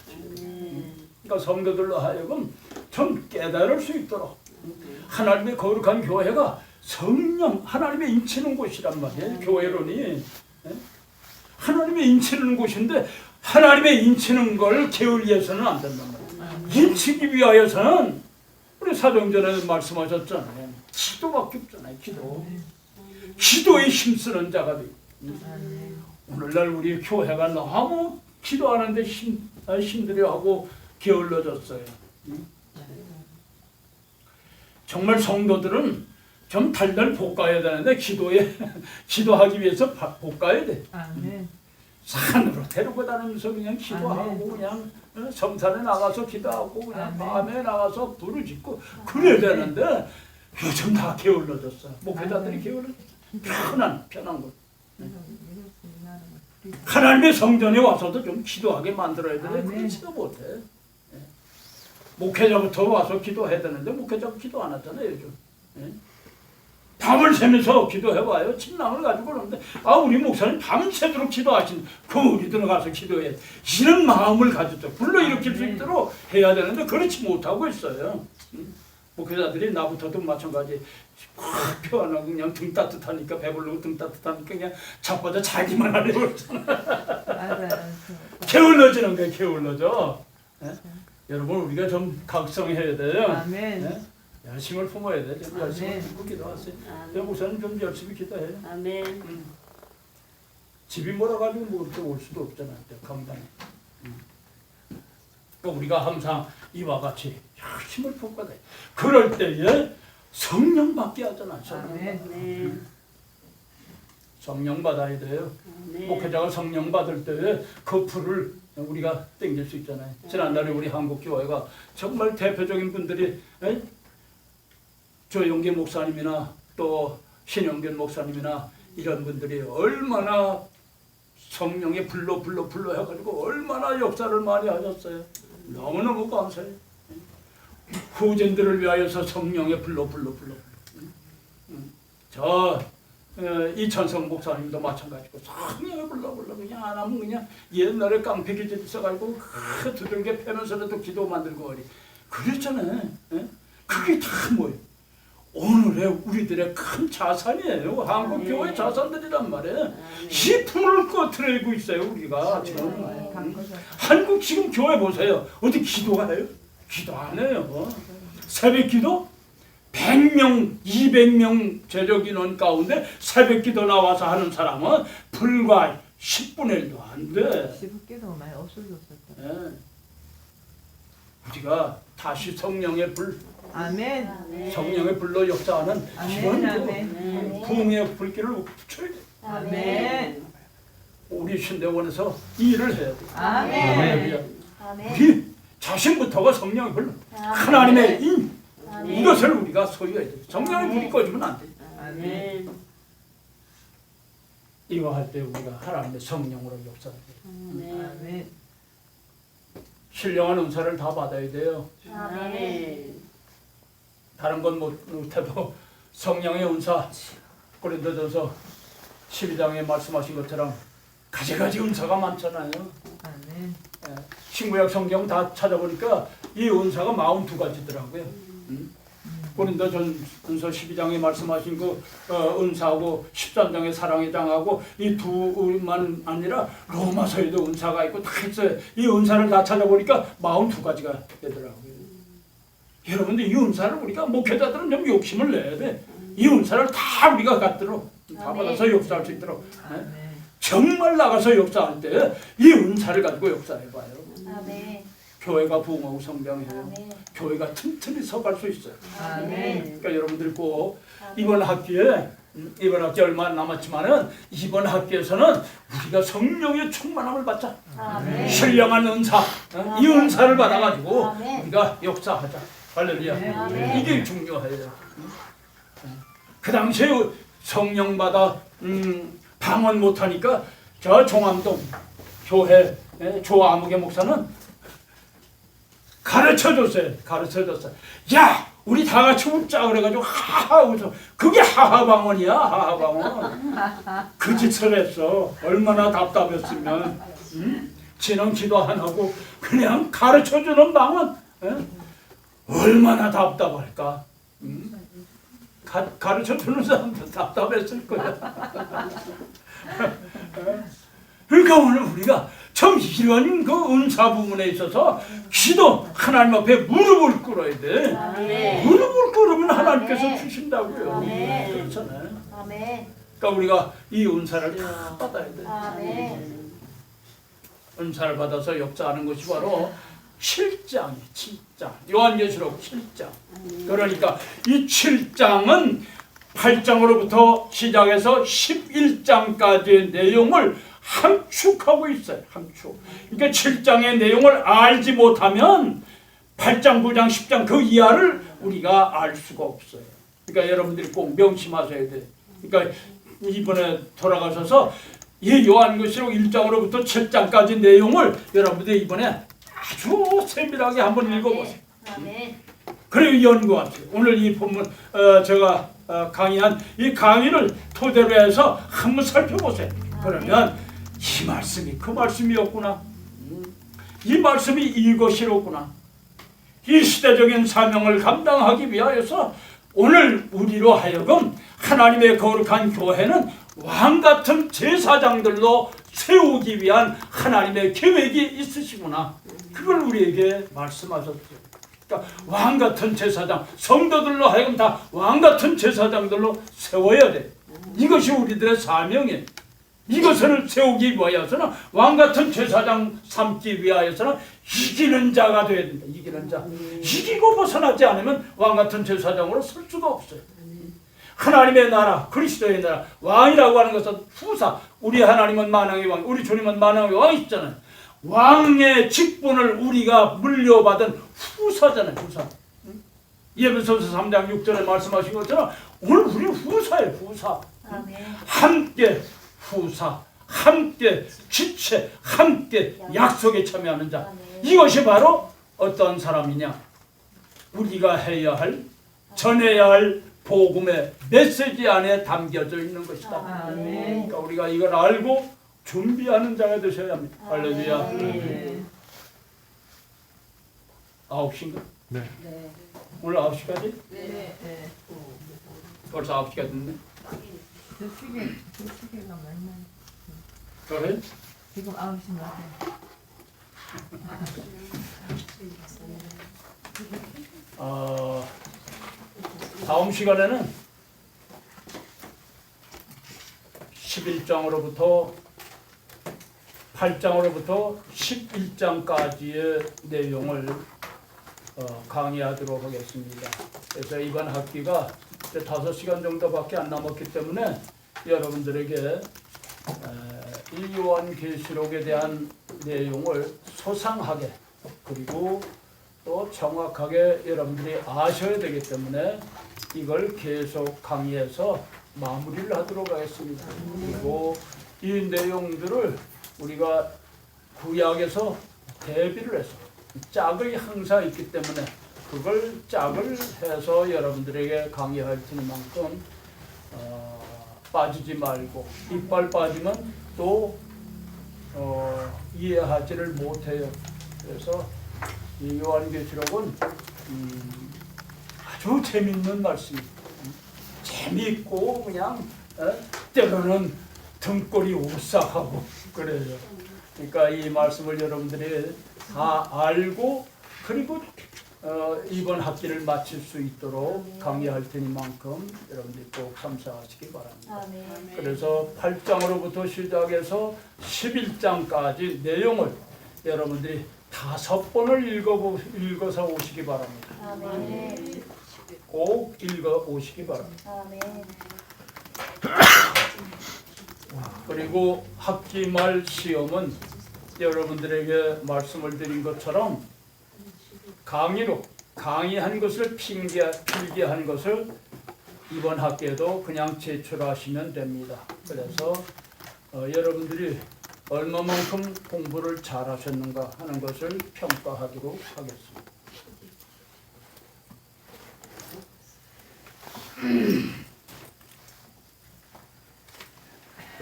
그러니까 성도들로 하여금 좀 깨달을 수 있도록 하나님의 거룩한 교회가 성령 하나님의 인치는 곳이란 말이에요. 교회론이 하나님의 인치는 곳인데 하나님의 인치는 걸 게을리해서는 안 된단 말이에요. 인치기 위하여서는 우리 사도행전에 말씀하셨잖아요. 기도밖에 없잖아요. 기도에 힘쓰는 자가 돼. 오늘날 우리 교회가 너무 기도하는데 힘들어하고 게을러졌어요. 정말 성도들은 좀 달달 볶아야 되는데 기도하기 위해서 볶아야 돼. 산으로 데리고 다니면서 그냥 기도하고 그냥 성산에 나가서 기도하고 그냥 밤에 나가서 부르짖고 그래야 되는데 요즘 다 게을러졌어. 목회자들이 게을러졌어. 편한 것. 하나님의 성전에 와서도 좀 기도하게 만들어야 되는데 그렇지도 못해. 목회자부터 와서 기도해야 되는데 목회자가 기도 안 하잖아요 요즘. 밤을 새면서 기도해봐요. 침낭을 가지고 그러는데 우리 목사님 밤새도록 기도하신 우리 들어가서 기도해. 이런 마음을 가졌죠. 불러일으킬 수 있도록 해야 되는데 그렇지 못하고 있어요. 목회자들이 나부터도 마찬가지. 편하고 그냥 등 따뜻하니까 배부르고 등 따뜻하니까 그냥 자빠져 자기만 하려고 그러잖아. 게을러지는 거예요. 게을러져. 여러분 우리가 좀 각성해야 돼요. 열심을 품어야 돼. 열심히 품고 기도하세요. 목사님 좀 열심히 기도해요. 아멘. 집이 멀어가지고 뭐 그렇게 올 수도 없잖아. 감당해. 그러니까 우리가 항상 이와 같이 열심을 품고 돼. 그럴 때에 성령 받게 하잖아. 성령 받아야 돼요. 목회자가 성령 받을 때에 그 풀을 우리가 땡길 수 있잖아요. 지난달에 우리 한국교회가 정말 대표적인 분들이 조용기 목사님이나 또 신영균 목사님이나 이런 분들이 얼마나 성령의 불러 해가지고 얼마나 역사를 많이 하셨어요. 너무너무 감사해요. 후진들을 위하여서 성령의 불러. 이천성 목사님도 마찬가지고 성령의 불러 그냥 안 하면 그냥 옛날에 깡패기질 있어가지고 두들겨 패면서라도 기도 만들고 그랬잖아요. 그게 다 뭐예요? 오늘의 우리들의 큰 자산이에요. 한국 교회 자산들이란 말이에요. 이 품을 꺼트리고 있어요 우리가 지금. 한국 지금 교회 보세요. 어디 기도가 해요? 기도 안 해요. 새벽 기도 100명, 200명 재적 인원 가운데 새벽 기도 나와서 하는 사람은 불과 10분의 1도 안 돼. 새벽 기도 많이 없어졌었다. 우리가 다시 성령의 불, 아멘. 성령의 불로 역사하는 아멘. 이런 아멘. 부흥의 불길을 붙여야 돼. 아멘. 우리 신대원에서 이 일을 해야 돼. 아멘. 할렐루야. 아멘. 우리 자신부터가 성령의 불, 하나님의 인, 이것을 우리가 소유해야 돼. 성령의 불이 꺼지면 안 돼. 아멘. 이거 할 때 우리가 하나님의 성령으로 역사해야 돼. 아멘. 신령한 은사를 다 받아야 돼요. 아멘. 다른 건 못해도 성령의 은사, 고린도전서 12장에 말씀하신 것처럼 가지가지 은사가 많잖아요. 아멘. 신구약 성경 다 찾아보니까 이 은사가 42가지더라고요. 고린도전서 12장에 말씀하신 그 은사하고 13장의 사랑의 장하고 이 두만 아니라 로마서에도 은사가 있고 다 있어요. 이 은사를 다 찾아보니까 42가지가 되더라고요. 여러분들 이 은사를 우리가 목회자들은 좀 욕심을 내야 돼. 이 은사를 다 우리가 갖도록 다 받아서 역사할 수 있도록. 아멘. 정말 나가서 역사할 때 이 은사를 가지고 역사해봐요. 아멘. 교회가 부흥하고 성장해요. 아멘. 교회가 튼튼히 서갈 수 있어요. 아멘. 그러니까 여러분들 꼭 이번 학기에 이번 학기 얼마 안 남았지만은 이번 학기에서는 우리가 성령의 충만함을 받자. 아멘. 신령한 은사, 이 은사를 받아가지고 아멘. 우리가 역사하자. 할렐루야. 아멘. 이게 중요해요. 그 당시에 성령 받아 방언 못하니까 저 종암동 교회 조아무개 목사는 가르쳐줬어요. 야, 우리 다 같이 웃자 그래가지고 하하 웃어. 그게 하하방언이야, 하하방언. 그 짓을 했어. 얼마나 답답했으면. 지는 기도 안 하고 그냥 가르쳐주는 방언. 얼마나 답답할까. 가르쳐주는 사람도 답답했을 거야. 그러니까 오늘 우리가 참 이런 그 은사 부분에 있어서 기도 하나님 앞에 무릎을 꿇어야 돼. 아멘. 무릎을 꿇으면 하나님께서 아멘. 주신다고요. 아멘. 그렇잖아요. 아멘. 그러니까 우리가 이 은사를 다 받아야 돼. 아멘. 은사를 받아서 역사하는 것이 바로 7장이에요. 7장. 요한계시록 7장. 그러니까 이 7장은 8장으로부터 시작해서 11장까지의 내용을 함축하고 있어요. 함축. 그러니까 7장의 내용을 알지 못하면 8장, 9장, 10장 그 이하를 우리가 알 수가 없어요. 그러니까 여러분들이 꼭 명심하셔야 돼요. 그러니까 이번에 돌아가셔서 이 요한계시록 1장으로부터 7장까지 내용을 여러분들이 이번에 아주 세밀하게 한번 읽어보세요. 아멘. 그리고 연구하세요. 오늘 이 본문 제가 강의한 이 강의를 토대로 해서 한번 살펴보세요. 그러면 이 말씀이 그 말씀이었구나. 이 말씀이 이것이었구나. 이 시대적인 사명을 감당하기 위하여서 오늘 우리로 하여금 하나님의 거룩한 교회는 왕같은 제사장들로 세우기 위한 하나님의 계획이 있으시구나. 그걸 우리에게 말씀하셨죠. 그러니까 왕같은 제사장, 성도들로 하여금 다 왕같은 제사장들로 세워야 돼. 이것이 우리들의 사명이에요. 이것을 세우기 위하여서는 왕같은 제사장 삼기 위하여서는 이기는 자가 돼야 된다. 이기는 자. 이기고 벗어나지 않으면 왕같은 제사장으로 설 수가 없어요. 하나님의 나라, 그리스도의 나라, 왕이라고 하는 것은 후사. 우리 하나님은 만왕의 왕, 우리 주님은 만왕의 왕이시잖아요. 왕의 직분을 우리가 물려받은 후사잖아요. 후사. 예배소서 3장 6절에 말씀하신 것처럼 오늘 우리 후사예요. 후사. 아멘. 함께 후사, 함께 지체, 함께 약속에 참여하는 자. 이것이 바로 어떤 사람이냐? 우리가 해야 할, 전해야 할 복음의 메시지 안에 담겨져 있는 것이다. 아멘. 그러니까 우리가 이걸 알고 준비하는 자가 되셔야 합니다. 할렐루야. 아멘. 9시인가? 네. 오늘 9시까지? 네. 네. 벌써 9시가 됐네. 저 시계가 맞나요? 그래? 지금 9시 맞아요. 다음 시간에는 11장으로부터 8장으로부터 11장까지의 내용을 강의하도록 하겠습니다. 그래서 이번 학기가 이제 5시간 정도밖에 안 남았기 때문에 여러분들에게 이 요한계시록에 대한 내용을 소상하게 그리고 또 정확하게 여러분들이 아셔야 되기 때문에 이걸 계속 강의해서 마무리를 하도록 하겠습니다. 그리고 이 내용들을 우리가 구약에서 대비를 해서 짝의 항상 있기 때문에 그걸 짝을 해서 여러분들에게 강의할 테니만큼 빠지지 말고 이빨 빠지면 또 이해하지를 못해요. 그래서 이 요한계시록은 아주 재밌는 말씀입니다. 재미있고 그냥 때로는 등골이 오싹하고 그래요. 그러니까 이 말씀을 여러분들이 다 알고 그리고 이번 학기를 마칠 수 있도록 강의할 테니만큼 여러분들이 꼭 참석하시기 바랍니다. 그래서 8장으로부터 시작해서 11장까지 내용을 여러분들이 5번을 읽어서 오시기 바랍니다. 꼭 읽어 오시기 바랍니다. 그리고 학기 말 시험은 여러분들에게 말씀을 드린 것처럼 강의한 것을 필기한 것을 이번 학기에도 그냥 제출하시면 됩니다. 그래서 여러분들이 얼마만큼 공부를 잘하셨는가 하는 것을 평가하도록 하겠습니다.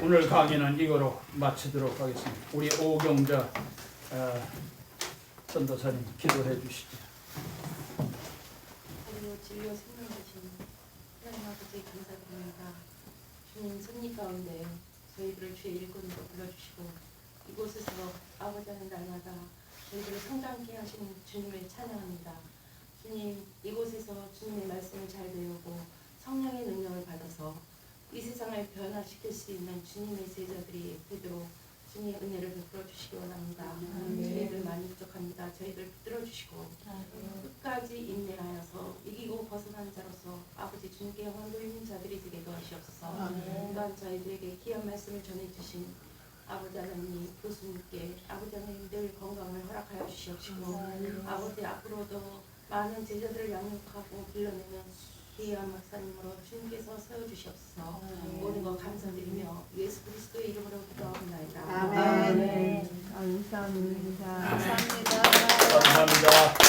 오늘 강의는 이거로 마치도록 하겠습니다. 우리 오경자 전도사님 기도해 주시죠. 그리고 진료 생명 되신 하나님 아버지 감사드립니다. 주님 섭리 가운데 저희들을 주의 일꾼으로 불러주시고 이곳에서 아버지 하는 날마다 저희들을 성장케 하시는 주님을 찬양합니다. 주님 이곳에서 주님의 말씀을 잘 배우고 성령의 능력을 받아서 이 세상을 변화시킬 수 있는 주님의 제자들이 되도록 주님의 은혜를 베풀어 주시기 원합니다. 저희들 많이 부족합니다. 저희들 붙들어 주시고 끝까지 인내하여서 이기고 벗어난 자로서 아버지 주님께 영광 있는 자들이 되게 도와주시옵소서. 또한 저희들에게 귀한 말씀을 전해주신 아버지 하나님 교수님께 아버지 하나님 늘 건강을 허락하여 주시옵시고 아버지 앞으로도 많은 제자들을 양육하고 길러내는 귀한 목사님으로 주님께서 세워주시옵소서. 모든 것 감사드리며 예수 그리스도의 이름으로 기도하옵나이다. 아멘. 감사합니다. 감사합니다. 감사합니다.